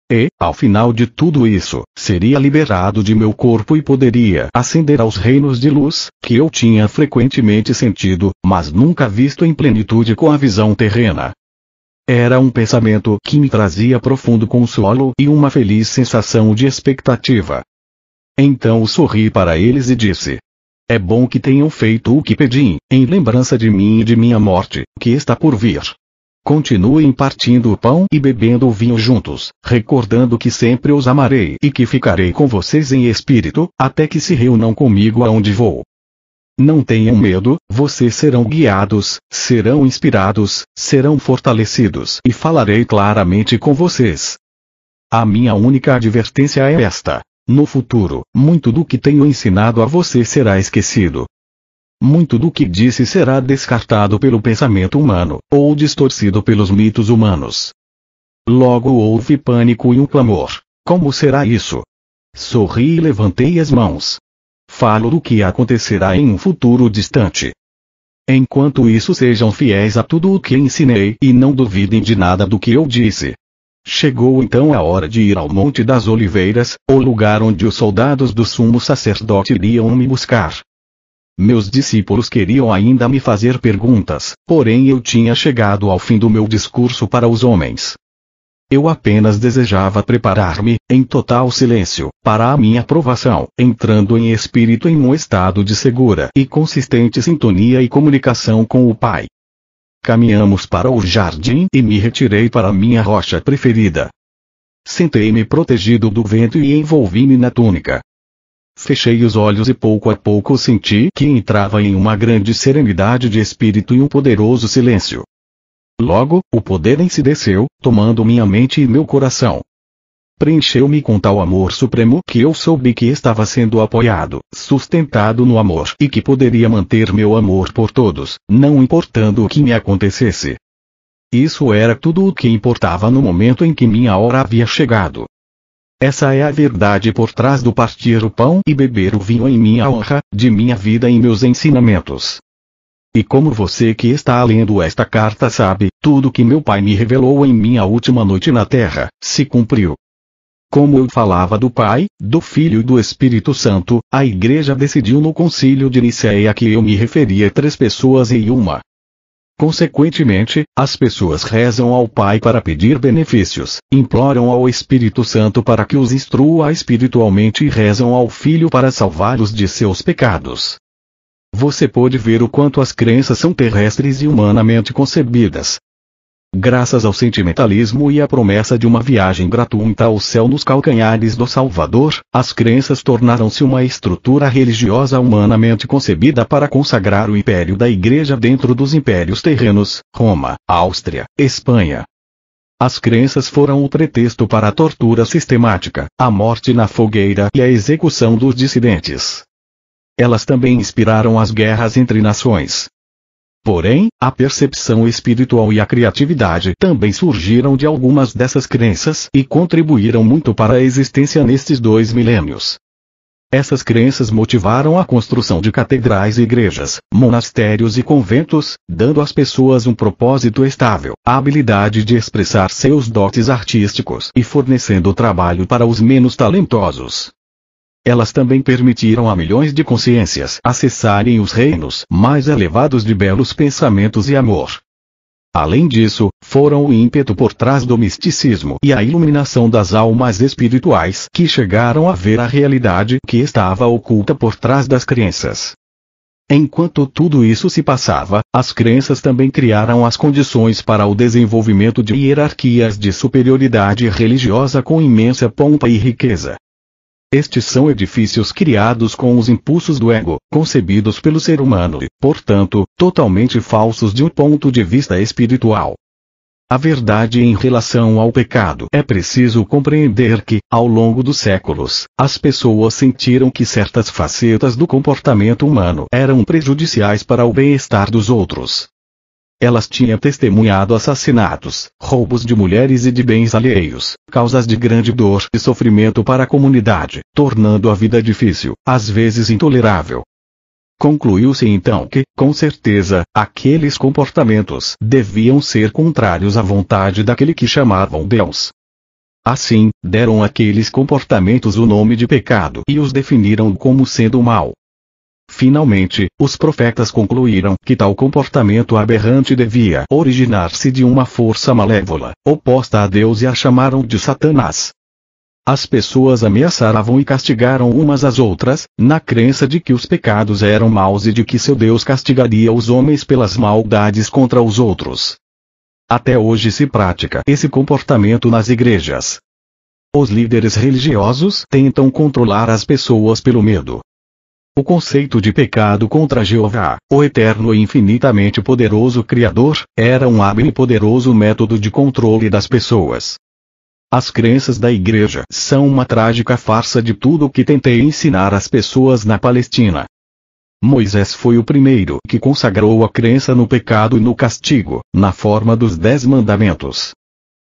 E, ao final de tudo isso, seria liberado de meu corpo e poderia ascender aos reinos de luz, que eu tinha frequentemente sentido, mas nunca visto em plenitude com a visão terrena. Era um pensamento que me trazia profundo consolo e uma feliz sensação de expectativa. Então sorri para eles e disse: é bom que tenham feito o que pedi, em lembrança de mim e de minha morte, que está por vir. Continuem partindo o pão e bebendo o vinho juntos, recordando que sempre os amarei e que ficarei com vocês em espírito, até que se reúnam comigo aonde vou. Não tenham medo, vocês serão guiados, serão inspirados, serão fortalecidos e falarei claramente com vocês. A minha única advertência é esta: no futuro, muito do que tenho ensinado a você será esquecido. Muito do que disse será descartado pelo pensamento humano, ou distorcido pelos mitos humanos. Logo houve pânico e um clamor: como será isso? Sorri e levantei as mãos. Falo do que acontecerá em um futuro distante. Enquanto isso, sejam fiéis a tudo o que ensinei e não duvidem de nada do que eu disse. Chegou então a hora de ir ao Monte das Oliveiras, o lugar onde os soldados do sumo sacerdote iriam me buscar. Meus discípulos queriam ainda me fazer perguntas, porém eu tinha chegado ao fim do meu discurso para os homens. Eu apenas desejava preparar-me, em total silêncio, para a minha provação, entrando em espírito em um estado de segura e consistente sintonia e comunicação com o Pai. Caminhamos para o jardim e me retirei para a minha rocha preferida. Sentei-me protegido do vento e envolvi-me na túnica. Fechei os olhos e pouco a pouco senti que entrava em uma grande serenidade de espírito e um poderoso silêncio. Logo, o poder em si desceu, tomando minha mente e meu coração. Preencheu-me com tal amor supremo que eu soube que estava sendo apoiado, sustentado no amor e que poderia manter meu amor por todos, não importando o que me acontecesse. Isso era tudo o que importava no momento em que minha hora havia chegado. Essa é a verdade por trás do partir o pão e beber o vinho em minha honra, de minha vida e meus ensinamentos. E como você que está lendo esta carta sabe, tudo que meu Pai me revelou em minha última noite na Terra, se cumpriu. Como eu falava do Pai, do Filho e do Espírito Santo, a Igreja decidiu no Concílio de Nicéia que eu me referia a 3 pessoas em uma. Consequentemente, as pessoas rezam ao Pai para pedir benefícios, imploram ao Espírito Santo para que os instrua espiritualmente e rezam ao Filho para salvá-los de seus pecados. Você pode ver o quanto as crenças são terrestres e humanamente concebidas. Graças ao sentimentalismo e à promessa de uma viagem gratuita ao céu nos calcanhares do Salvador, as crenças tornaram-se uma estrutura religiosa humanamente concebida para consagrar o império da Igreja dentro dos impérios terrenos, Roma, Áustria, Espanha. As crenças foram o pretexto para a tortura sistemática, a morte na fogueira e a execução dos dissidentes. Elas também inspiraram as guerras entre nações. Porém, a percepção espiritual e a criatividade também surgiram de algumas dessas crenças e contribuíram muito para a existência nestes 2 milênios. Essas crenças motivaram a construção de catedrais e igrejas, monastérios e conventos, dando às pessoas um propósito estável, a habilidade de expressar seus dotes artísticos e fornecendo trabalho para os menos talentosos. Elas também permitiram a milhões de consciências acessarem os reinos mais elevados de belos pensamentos e amor. Além disso, foram o ímpeto por trás do misticismo e a iluminação das almas espirituais que chegaram a ver a realidade que estava oculta por trás das crenças. Enquanto tudo isso se passava, as crenças também criaram as condições para o desenvolvimento de hierarquias de superioridade religiosa com imensa pompa e riqueza. Estes são edifícios criados com os impulsos do ego, concebidos pelo ser humano e, portanto, totalmente falsos de um ponto de vista espiritual. A verdade em relação ao pecado é preciso compreender que, ao longo dos séculos, as pessoas sentiram que certas facetas do comportamento humano eram prejudiciais para o bem-estar dos outros. Elas tinham testemunhado assassinatos, roubos de mulheres e de bens alheios, causas de grande dor e sofrimento para a comunidade, tornando a vida difícil, às vezes intolerável. Concluiu-se então que, com certeza, aqueles comportamentos deviam ser contrários à vontade daquele que chamavam Deus. Assim, deram àqueles comportamentos o nome de pecado e os definiram como sendo mal. Finalmente, os profetas concluíram que tal comportamento aberrante devia originar-se de uma força malévola, oposta a Deus, e a chamaram de Satanás. As pessoas ameaçavam e castigaram umas às outras, na crença de que os pecados eram maus e de que seu Deus castigaria os homens pelas maldades contra os outros. Até hoje se pratica esse comportamento nas igrejas. Os líderes religiosos tentam controlar as pessoas pelo medo. O conceito de pecado contra Jeová, o eterno e infinitamente poderoso Criador, era um hábil e poderoso método de controle das pessoas. As crenças da igreja são uma trágica farsa de tudo o que tentei ensinar às pessoas na Palestina. Moisés foi o primeiro que consagrou a crença no pecado e no castigo, na forma dos 10 mandamentos.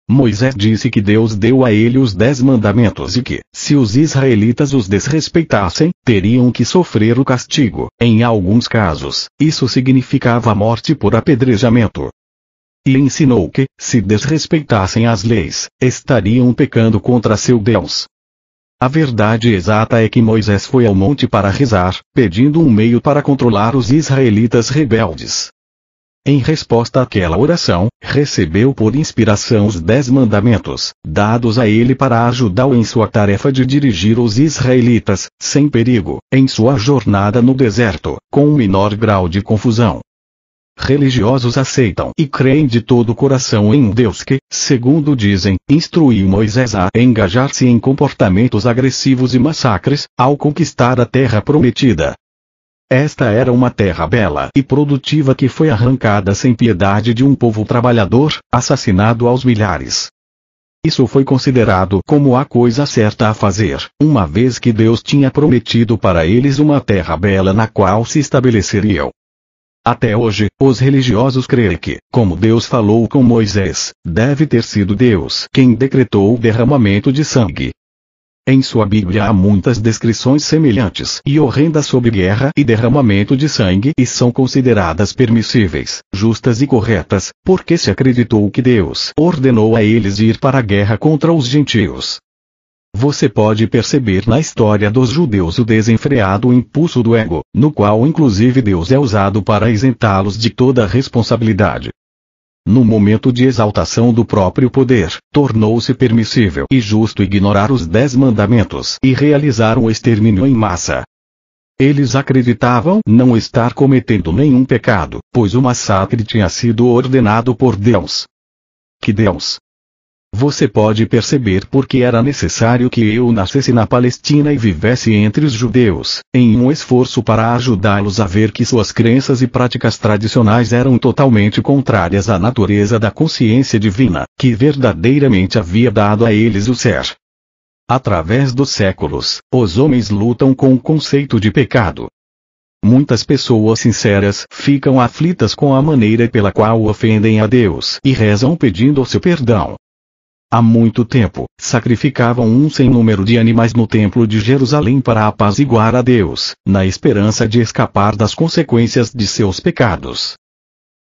Moisés disse que Deus deu a ele os 10 mandamentos e que, se os israelitas os desrespeitassem, teriam que sofrer o castigo. Em alguns casos, isso significava a morte por apedrejamento. E ensinou que, se desrespeitassem as leis, estariam pecando contra seu Deus. A verdade exata é que Moisés foi ao monte para rezar, pedindo um meio para controlar os israelitas rebeldes. Em resposta àquela oração, recebeu por inspiração os 10 mandamentos, dados a ele para ajudá-lo em sua tarefa de dirigir os israelitas, sem perigo, em sua jornada no deserto, com um menor grau de confusão. Religiosos aceitam e creem de todo o coração em um Deus que, segundo dizem, instruiu Moisés a engajar-se em comportamentos agressivos e massacres, ao conquistar a terra prometida. Esta era uma terra bela e produtiva que foi arrancada sem piedade de um povo trabalhador, assassinado aos milhares. Isso foi considerado como a coisa certa a fazer, uma vez que Deus tinha prometido para eles uma terra bela na qual se estabeleceriam. Até hoje, os religiosos creem que, como Deus falou com Moisés, deve ter sido Deus quem decretou o derramamento de sangue. Em sua Bíblia há muitas descrições semelhantes e horrendas sobre guerra e derramamento de sangue e são consideradas permissíveis, justas e corretas, porque se acreditou que Deus ordenou a eles ir para a guerra contra os gentios. Você pode perceber na história dos judeus o desenfreado impulso do ego, no qual inclusive Deus é usado para isentá-los de toda a responsabilidade. No momento de exaltação do próprio poder, tornou-se permissível e justo ignorar os 10 mandamentos e realizar um extermínio em massa. Eles acreditavam não estar cometendo nenhum pecado, pois o massacre tinha sido ordenado por Deus. Que Deus? Você pode perceber porque era necessário que eu nascesse na Palestina e vivesse entre os judeus, em um esforço para ajudá-los a ver que suas crenças e práticas tradicionais eram totalmente contrárias à natureza da consciência divina, que verdadeiramente havia dado a eles o ser. Através dos séculos, os homens lutam com o conceito de pecado. Muitas pessoas sinceras ficam aflitas com a maneira pela qual ofendem a Deus e rezam pedindo o seu perdão. Há muito tempo, sacrificavam um sem número de animais no templo de Jerusalém para apaziguar a Deus, na esperança de escapar das consequências de seus pecados.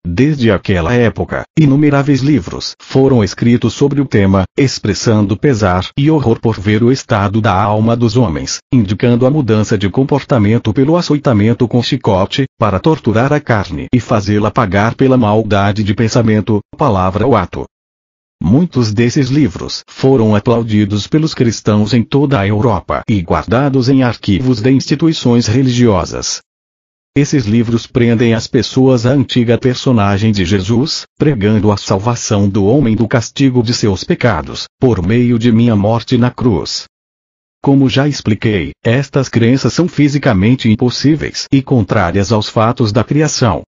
Desde aquela época, inumeráveis livros foram escritos sobre o tema, expressando pesar e horror por ver o estado da alma dos homens, indicando a mudança de comportamento pelo açoitamento com chicote, para torturar a carne e fazê-la pagar pela maldade de pensamento, palavra ou ato. Muitos desses livros foram aplaudidos pelos cristãos em toda a Europa e guardados em arquivos de instituições religiosas. Esses livros prendem as pessoas à antiga personagem de Jesus, pregando a salvação do homem do castigo de seus pecados, por meio de minha morte na cruz. Como já expliquei, estas crenças são fisicamente impossíveis e contrárias aos fatos da criação.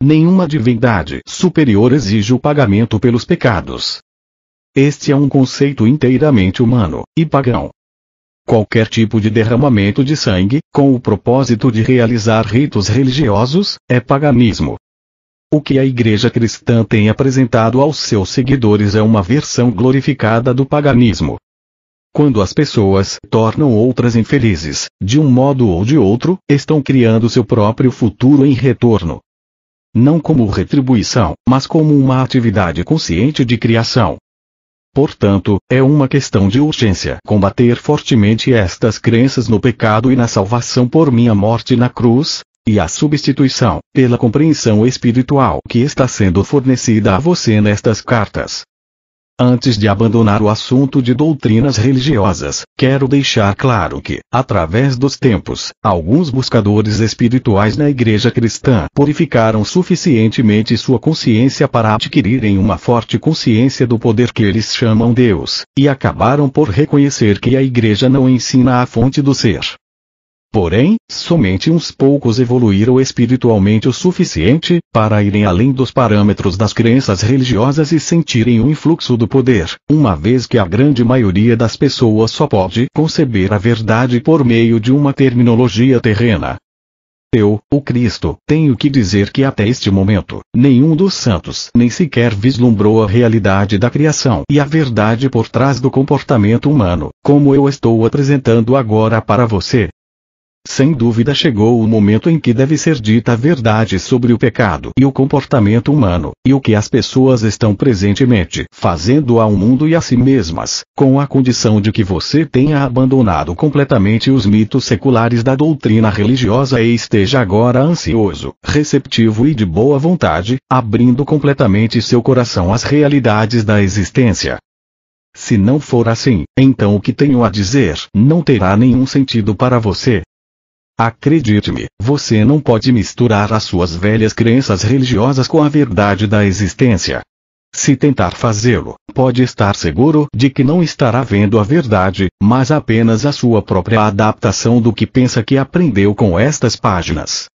Nenhuma divindade superior exige o pagamento pelos pecados. Este é um conceito inteiramente humano e pagão. Qualquer tipo de derramamento de sangue, com o propósito de realizar ritos religiosos, é paganismo. O que a Igreja Cristã tem apresentado aos seus seguidores é uma versão glorificada do paganismo. Quando as pessoas tornam outras infelizes, de um modo ou de outro, estão criando seu próprio futuro em retorno. Não como retribuição, mas como uma atividade consciente de criação. Portanto, é uma questão de urgência combater fortemente estas crenças no pecado e na salvação por minha morte na cruz, e a substituição, pela compreensão espiritual que está sendo fornecida a você nestas cartas. Antes de abandonar o assunto de doutrinas religiosas, quero deixar claro que, através dos tempos, alguns buscadores espirituais na Igreja Cristã purificaram suficientemente sua consciência para adquirirem uma forte consciência do poder que eles chamam Deus, e acabaram por reconhecer que a Igreja não ensina a fonte do ser. Porém, somente uns poucos evoluíram espiritualmente o suficiente para irem além dos parâmetros das crenças religiosas e sentirem o influxo do poder, uma vez que a grande maioria das pessoas só pode conceber a verdade por meio de uma terminologia terrena. Eu, o Cristo, tenho que dizer que até este momento, nenhum dos santos nem sequer vislumbrou a realidade da criação e a verdade por trás do comportamento humano, como eu estou apresentando agora para você. Sem dúvida chegou o momento em que deve ser dita a verdade sobre o pecado e o comportamento humano, e o que as pessoas estão presentemente fazendo ao mundo e a si mesmas, com a condição de que você tenha abandonado completamente os mitos seculares da doutrina religiosa e esteja agora ansioso, receptivo e de boa vontade, abrindo completamente seu coração às realidades da existência. Se não for assim, então o que tenho a dizer não terá nenhum sentido para você. Acredite-me, você não pode misturar as suas velhas crenças religiosas com a verdade da existência. Se tentar fazê-lo, pode estar seguro de que não estará vendo a verdade, mas apenas a sua própria adaptação do que pensa que aprendeu com estas páginas.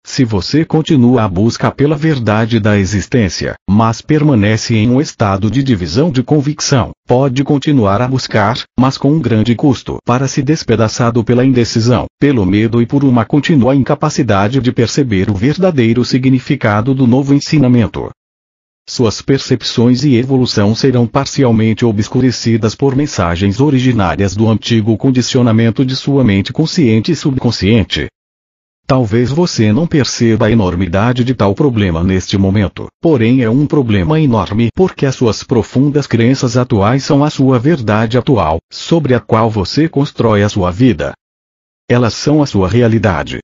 Se você continua a busca pela verdade da existência, mas permanece em um estado de divisão de convicção, pode continuar a buscar, mas com um grande custo para se despedaçado pela indecisão, pelo medo e por uma contínua incapacidade de perceber o verdadeiro significado do novo ensinamento. Suas percepções e evolução serão parcialmente obscurecidas por mensagens originárias do antigo condicionamento de sua mente consciente e subconsciente. Talvez você não perceba a enormidade de tal problema neste momento, porém é um problema enorme porque as suas profundas crenças atuais são a sua verdade atual, sobre a qual você constrói a sua vida. Elas são a sua realidade.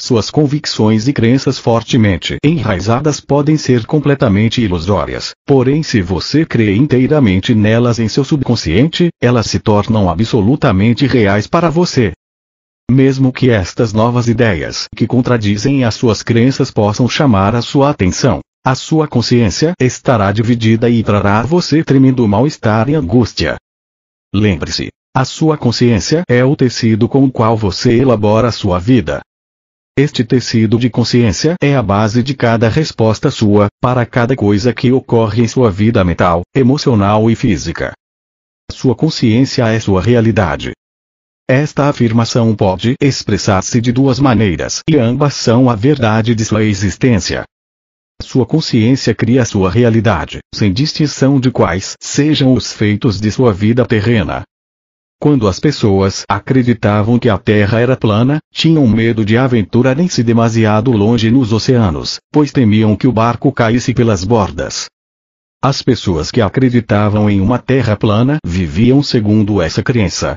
Suas convicções e crenças fortemente enraizadas podem ser completamente ilusórias, porém se você crê inteiramente nelas em seu subconsciente, elas se tornam absolutamente reais para você. Mesmo que estas novas ideias que contradizem as suas crenças possam chamar a sua atenção, a sua consciência estará dividida e trará a você tremendo mal-estar e angústia. Lembre-se, a sua consciência é o tecido com o qual você elabora a sua vida. Este tecido de consciência é a base de cada resposta sua, para cada coisa que ocorre em sua vida mental, emocional e física. Sua consciência é sua realidade. Esta afirmação pode expressar-se de duas maneiras e ambas são a verdade de sua existência. Sua consciência cria sua realidade, sem distinção de quais sejam os feitos de sua vida terrena. Quando as pessoas acreditavam que a Terra era plana, tinham medo de aventurarem-se demasiado longe nos oceanos, pois temiam que o barco caísse pelas bordas. As pessoas que acreditavam em uma Terra plana viviam segundo essa crença.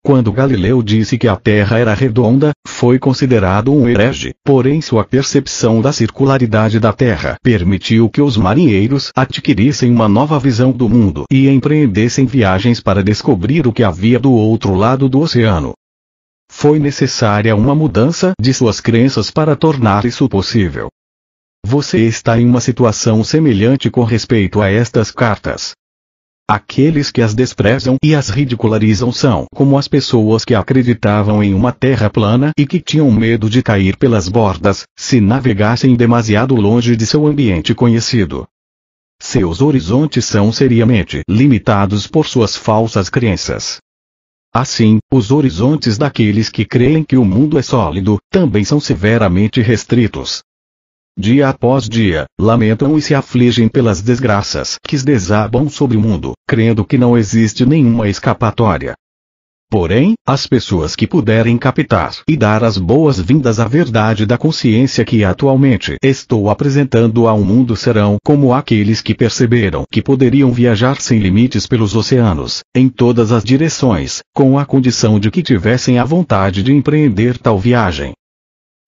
Quando Galileu disse que a Terra era redonda, foi considerado um herege, porém sua percepção da circularidade da Terra permitiu que os marinheiros adquirissem uma nova visão do mundo e empreendessem viagens para descobrir o que havia do outro lado do oceano. Foi necessária uma mudança de suas crenças para tornar isso possível. Você está em uma situação semelhante com respeito a estas cartas. Aqueles que as desprezam e as ridicularizam são como as pessoas que acreditavam em uma terra plana e que tinham medo de cair pelas bordas, se navegassem demasiado longe de seu ambiente conhecido. Seus horizontes são seriamente limitados por suas falsas crenças. Assim, os horizontes daqueles que creem que o mundo é sólido, também são severamente restritos. Dia após dia, lamentam e se afligem pelas desgraças que desabam sobre o mundo, crendo que não existe nenhuma escapatória. Porém, as pessoas que puderem captar e dar as boas-vindas à verdade da consciência que atualmente estou apresentando ao mundo serão como aqueles que perceberam que poderiam viajar sem limites pelos oceanos, em todas as direções, com a condição de que tivessem a vontade de empreender tal viagem.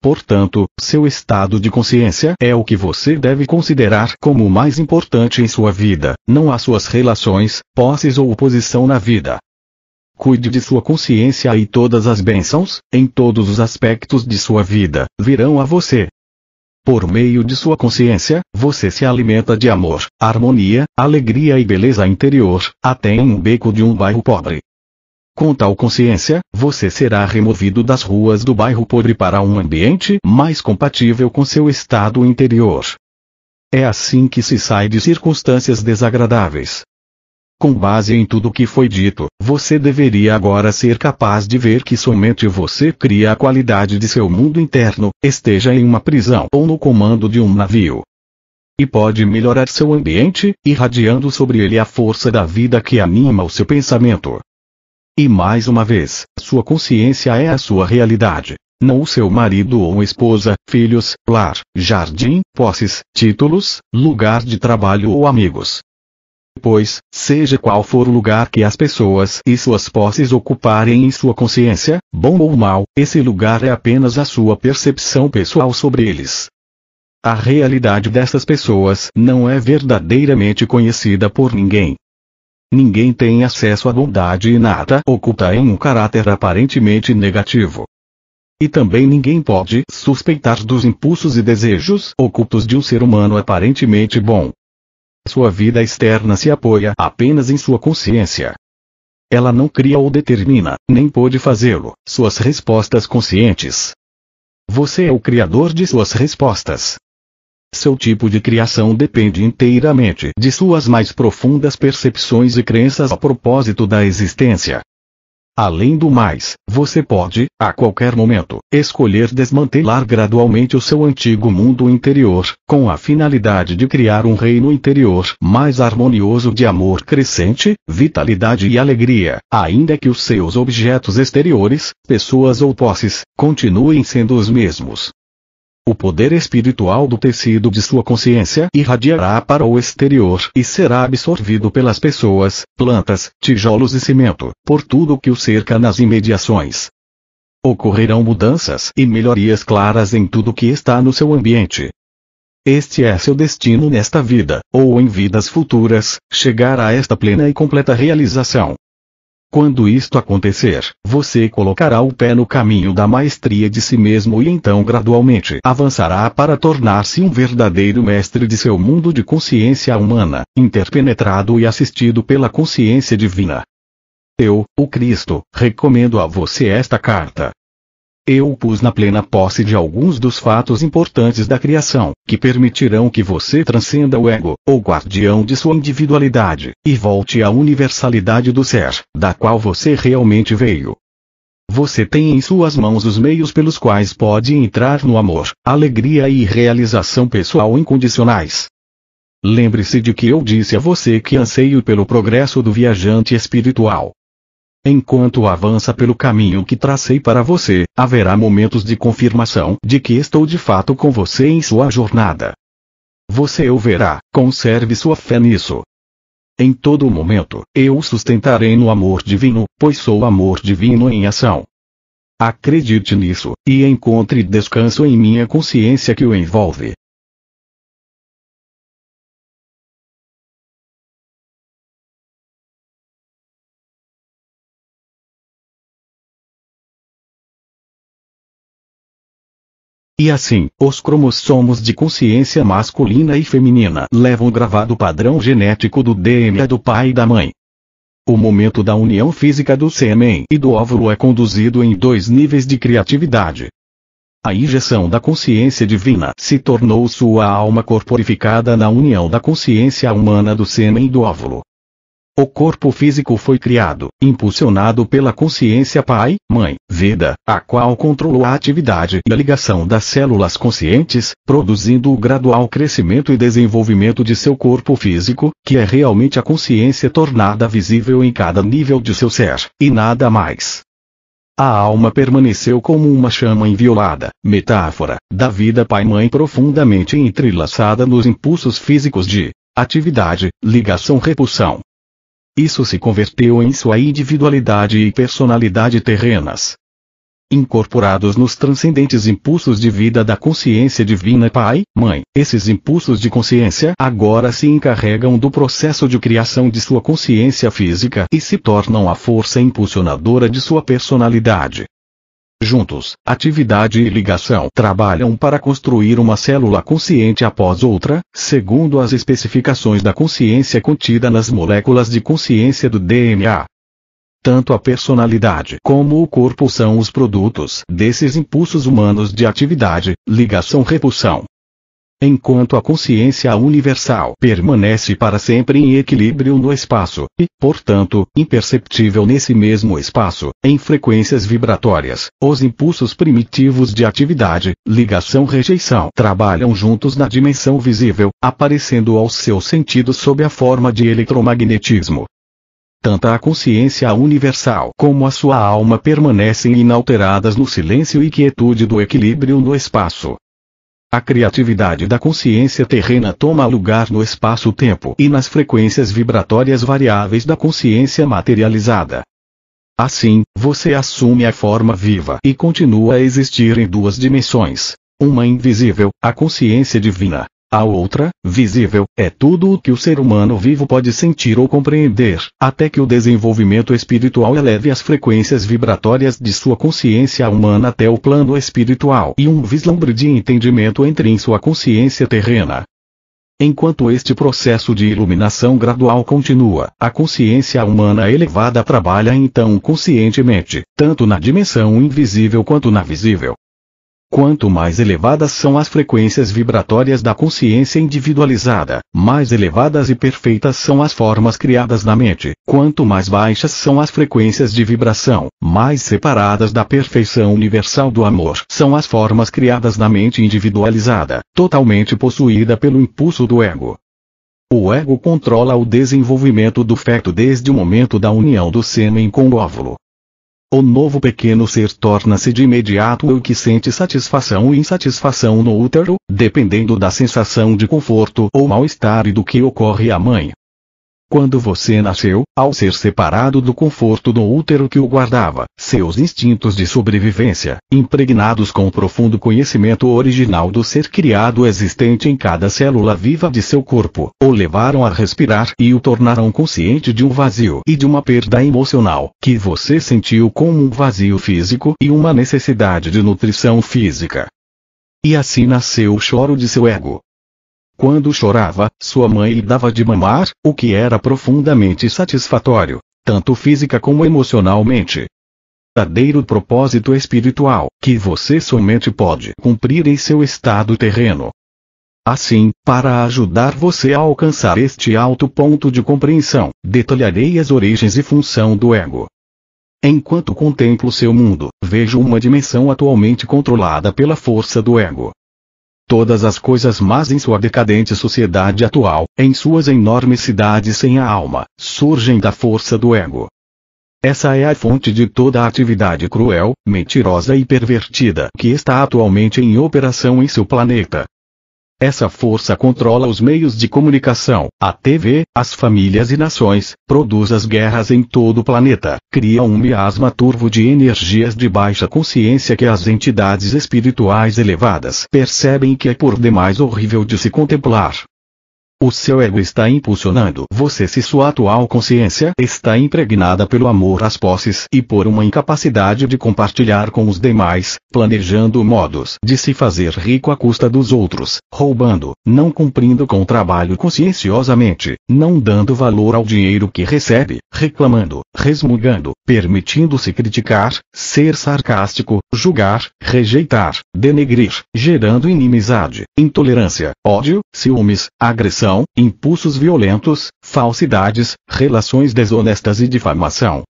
Portanto, seu estado de consciência é o que você deve considerar como o mais importante em sua vida, não as suas relações, posses ou posição na vida. Cuide de sua consciência e todas as bênçãos, em todos os aspectos de sua vida, virão a você. Por meio de sua consciência, você se alimenta de amor, harmonia, alegria e beleza interior, até em um beco de um bairro pobre. Com tal consciência, você será removido das ruas do bairro pobre para um ambiente mais compatível com seu estado interior. É assim que se sai de circunstâncias desagradáveis. Com base em tudo o que foi dito, você deveria agora ser capaz de ver que somente você cria a qualidade de seu mundo interno, esteja em uma prisão ou no comando de um navio. E pode melhorar seu ambiente, irradiando sobre ele a força da vida que anima o seu pensamento. E mais uma vez, sua consciência é a sua realidade, não o seu marido ou esposa, filhos, lar, jardim, posses, títulos, lugar de trabalho ou amigos. Pois, seja qual for o lugar que as pessoas e suas posses ocuparem em sua consciência, bom ou mal, esse lugar é apenas a sua percepção pessoal sobre eles. A realidade dessas pessoas não é verdadeiramente conhecida por ninguém. Ninguém tem acesso à bondade inata oculta em um caráter aparentemente negativo. E também ninguém pode suspeitar dos impulsos e desejos ocultos de um ser humano aparentemente bom. Sua vida externa se apoia apenas em sua consciência. Ela não cria ou determina, nem pode fazê-lo, suas respostas conscientes. Você é o criador de suas respostas. Seu tipo de criação depende inteiramente de suas mais profundas percepções e crenças a propósito da existência. Além do mais, você pode, a qualquer momento, escolher desmantelar gradualmente o seu antigo mundo interior, com a finalidade de criar um reino interior mais harmonioso de amor crescente, vitalidade e alegria, ainda que os seus objetos exteriores, pessoas ou posses, continuem sendo os mesmos. O poder espiritual do tecido de sua consciência irradiará para o exterior e será absorvido pelas pessoas, plantas, tijolos e cimento, por tudo o que o cerca nas imediações. Ocorrerão mudanças e melhorias claras em tudo que está no seu ambiente. Este é seu destino nesta vida, ou em vidas futuras, chegar a esta plena e completa realização. Quando isto acontecer, você colocará o pé no caminho da maestria de si mesmo e então gradualmente avançará para tornar-se um verdadeiro mestre de seu mundo de consciência humana, interpenetrado e assistido pela consciência divina. Eu, o Cristo, recomendo a você esta carta. Eu o pus na plena posse de alguns dos fatos importantes da criação, que permitirão que você transcenda o ego, ou guardião de sua individualidade, e volte à universalidade do ser, da qual você realmente veio. Você tem em suas mãos os meios pelos quais pode entrar no amor, alegria e realização pessoal incondicionais. Lembre-se de que eu disse a você que anseio pelo progresso do viajante espiritual. Enquanto avança pelo caminho que tracei para você, haverá momentos de confirmação de que estou de fato com você em sua jornada. Você o verá, conserve sua fé nisso. Em todo momento, eu o sustentarei no amor divino, pois sou amor divino em ação. Acredite nisso, e encontre descanso em minha consciência que o envolve. E assim, os cromossomos de consciência masculina e feminina levam gravado o padrão genético do DNA do pai e da mãe. O momento da união física do sêmen e do óvulo é conduzido em 2 níveis de criatividade. A injeção da consciência divina se tornou sua alma corporificada na união da consciência humana do sêmen e do óvulo. O corpo físico foi criado, impulsionado pela consciência pai, mãe, vida, a qual controlou a atividade e a ligação das células conscientes, produzindo o gradual crescimento e desenvolvimento de seu corpo físico, que é realmente a consciência tornada visível em cada nível de seu ser, e nada mais. A alma permaneceu como uma chama inviolada, metáfora, da vida pai-mãe profundamente entrelaçada nos impulsos físicos de atividade, ligação-repulsão. Isso se converteu em sua individualidade e personalidade terrenas. Incorporados nos transcendentes impulsos de vida da consciência divina pai, mãe, esses impulsos de consciência agora se encarregam do processo de criação de sua consciência física e se tornam a força impulsionadora de sua personalidade. Juntos, atividade e ligação trabalham para construir uma célula consciente após outra, segundo as especificações da consciência contida nas moléculas de consciência do DNA. Tanto a personalidade como o corpo são os produtos desses impulsos humanos de atividade, ligação-repulsão. Enquanto a consciência universal permanece para sempre em equilíbrio no espaço, e, portanto, imperceptível nesse mesmo espaço, em frequências vibratórias, os impulsos primitivos de atividade, ligação-rejeição trabalham juntos na dimensão visível, aparecendo aos seus sentidos sob a forma de eletromagnetismo. Tanto a consciência universal como a sua alma permanecem inalteradas no silêncio e quietude do equilíbrio no espaço. A criatividade da consciência terrena toma lugar no espaço-tempo e nas frequências vibratórias variáveis da consciência materializada. Assim, você assume a forma viva e continua a existir em 2 dimensões. Uma invisível, a consciência divina. A outra, visível, é tudo o que o ser humano vivo pode sentir ou compreender, até que o desenvolvimento espiritual eleve as frequências vibratórias de sua consciência humana até o plano espiritual e um vislumbre de entendimento entre em sua consciência terrena. Enquanto este processo de iluminação gradual continua, a consciência humana elevada trabalha então conscientemente, tanto na dimensão invisível quanto na visível. Quanto mais elevadas são as frequências vibratórias da consciência individualizada, mais elevadas e perfeitas são as formas criadas na mente. Quanto mais baixas são as frequências de vibração, mais separadas da perfeição universal do amor são as formas criadas na mente individualizada, totalmente possuída pelo impulso do ego. O ego controla o desenvolvimento do feto desde o momento da união do sêmen com o óvulo. O novo pequeno ser torna-se de imediato o que sente satisfação ou insatisfação no útero, dependendo da sensação de conforto ou mal-estar e do que ocorre à mãe. Quando você nasceu, ao ser separado do conforto do útero que o guardava, seus instintos de sobrevivência, impregnados com o profundo conhecimento original do ser criado existente em cada célula viva de seu corpo, o levaram a respirar e o tornaram consciente de um vazio e de uma perda emocional, que você sentiu como um vazio físico e uma necessidade de nutrição física. E assim nasceu o choro de seu ego. Quando chorava, sua mãe lhe dava de mamar, o que era profundamente satisfatório, tanto física como emocionalmente. Verdadeiro propósito espiritual, que você somente pode cumprir em seu estado terreno. Assim, para ajudar você a alcançar este alto ponto de compreensão, detalharei as origens e função do ego. Enquanto contemplo seu mundo, vejo uma dimensão atualmente controlada pela força do ego. Todas as coisas más em sua decadente sociedade atual, em suas enormes cidades sem a alma, surgem da força do ego. Essa é a fonte de toda a atividade cruel, mentirosa e pervertida que está atualmente em operação em seu planeta. Essa força controla os meios de comunicação, a TV, as famílias e nações, produz as guerras em todo o planeta, cria um miasma turvo de energias de baixa consciência que as entidades espirituais elevadas percebem que é por demais horrível de se contemplar. O seu ego está impulsionando você se sua atual consciência está impregnada pelo amor às posses e por uma incapacidade de compartilhar com os demais, planejando modos de se fazer rico à custa dos outros, roubando, não cumprindo com o trabalho conscienciosamente, não dando valor ao dinheiro que recebe, reclamando, resmungando, permitindo-se criticar, ser sarcástico, julgar, rejeitar, denegrir, gerando inimizade, intolerância, ódio, ciúmes, agressão, impulsos violentos, falsidades, relações desonestas e difamação.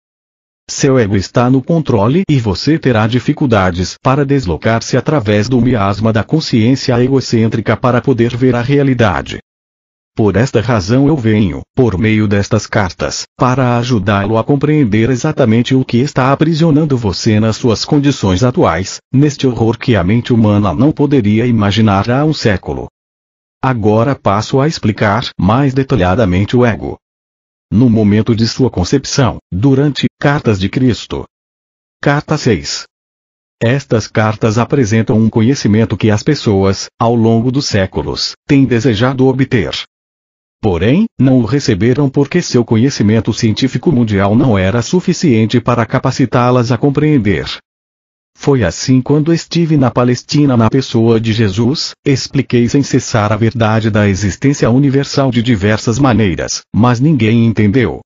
Seu ego está no controle e você terá dificuldades para deslocar-se através do miasma da consciência egocêntrica para poder ver a realidade. Por esta razão eu venho, por meio destas cartas, para ajudá-lo a compreender exatamente o que está aprisionando você nas suas condições atuais, neste horror que a mente humana não poderia imaginar há um século. Agora passo a explicar mais detalhadamente o ego. No momento de sua concepção, durante Cartas de Cristo. Carta 6. Estas cartas apresentam um conhecimento que as pessoas, ao longo dos séculos, têm desejado obter. Porém, não o receberam porque seu conhecimento científico mundial não era suficiente para capacitá-las a compreender. Foi assim quando estive na Palestina na pessoa de Jesus, expliquei sem cessar a verdade da existência universal de diversas maneiras, mas ninguém entendeu.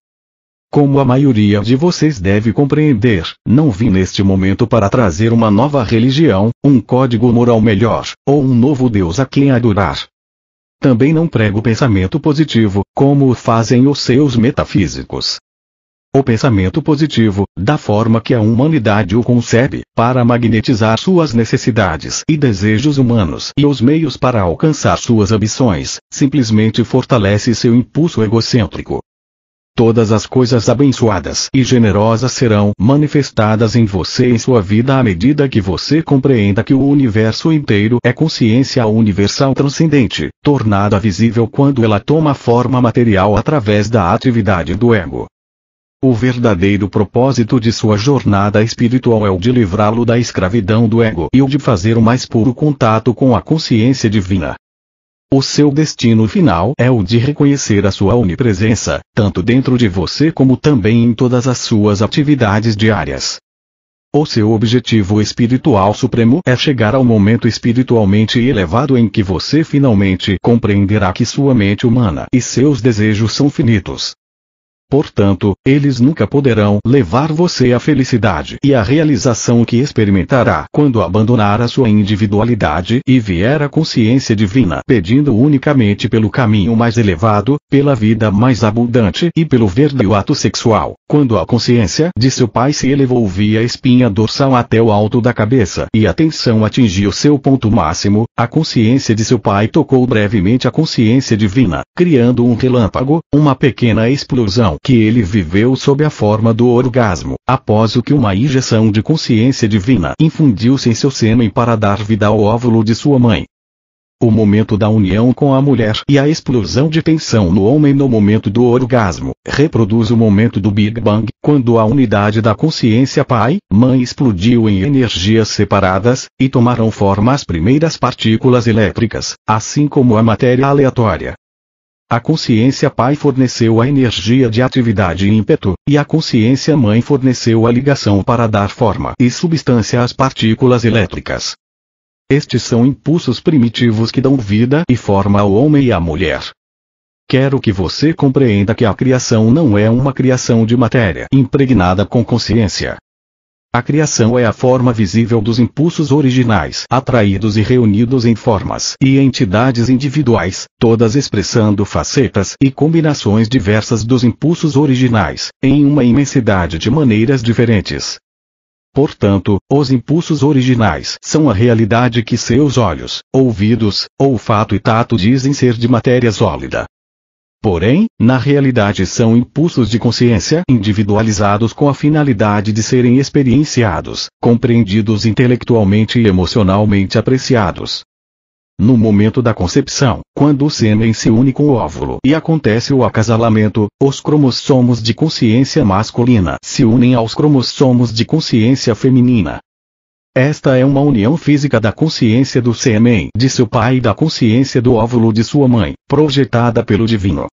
Como a maioria de vocês deve compreender, não vim neste momento para trazer uma nova religião, um código moral melhor, ou um novo Deus a quem adorar. Também não prego pensamento positivo, como o fazem os seus metafísicos. O pensamento positivo, da forma que a humanidade o concebe, para magnetizar suas necessidades e desejos humanos e os meios para alcançar suas ambições, simplesmente fortalece seu impulso egocêntrico. Todas as coisas abençoadas e generosas serão manifestadas em você em sua vida à medida que você compreenda que o universo inteiro é consciência universal transcendente, tornada visível quando ela toma forma material através da atividade do ego. O verdadeiro propósito de sua jornada espiritual é o de livrá-lo da escravidão do ego e o de fazer o mais puro contato com a consciência divina. O seu destino final é o de reconhecer a sua onipresença, tanto dentro de você como também em todas as suas atividades diárias. O seu objetivo espiritual supremo é chegar ao momento espiritualmente elevado em que você finalmente compreenderá que sua mente humana e seus desejos são finitos. Portanto, eles nunca poderão levar você à felicidade e à realização que experimentará quando abandonar a sua individualidade e vier à consciência divina pedindo unicamente pelo caminho mais elevado, pela vida mais abundante e pelo verdadeiro ato sexual. Quando a consciência de seu pai se elevou via espinha dorsal até o alto da cabeça e a tensão atingiu seu ponto máximo, a consciência de seu pai tocou brevemente a consciência divina, criando um relâmpago, uma pequena explosão que ele viveu sob a forma do orgasmo, após o que uma injeção de consciência divina infundiu-se em seu sêmen para dar vida ao óvulo de sua mãe. O momento da união com a mulher e a explosão de tensão no homem no momento do orgasmo, reproduz o momento do Big Bang, quando a unidade da consciência pai-mãe explodiu em energias separadas, e tomaram forma as primeiras partículas elétricas, assim como a matéria aleatória. A consciência pai forneceu a energia de atividade e ímpeto, e a consciência mãe forneceu a ligação para dar forma e substância às partículas elétricas. Estes são impulsos primitivos que dão vida e forma ao homem e à mulher. Quero que você compreenda que a criação não é uma criação de matéria impregnada com consciência. A criação é a forma visível dos impulsos originais, atraídos e reunidos em formas e entidades individuais, todas expressando facetas e combinações diversas dos impulsos originais, em uma imensidade de maneiras diferentes. Portanto, os impulsos originais são a realidade que seus olhos, ouvidos, olfato e tato dizem ser de matéria sólida. Porém, na realidade são impulsos de consciência individualizados com a finalidade de serem experienciados, compreendidos intelectualmente e emocionalmente apreciados. No momento da concepção, quando o sêmen se une com o óvulo e acontece o acasalamento, os cromossomos de consciência masculina se unem aos cromossomos de consciência feminina. Esta é uma união física da consciência do sêmen de seu pai e da consciência do óvulo de sua mãe, projetada pelo divino.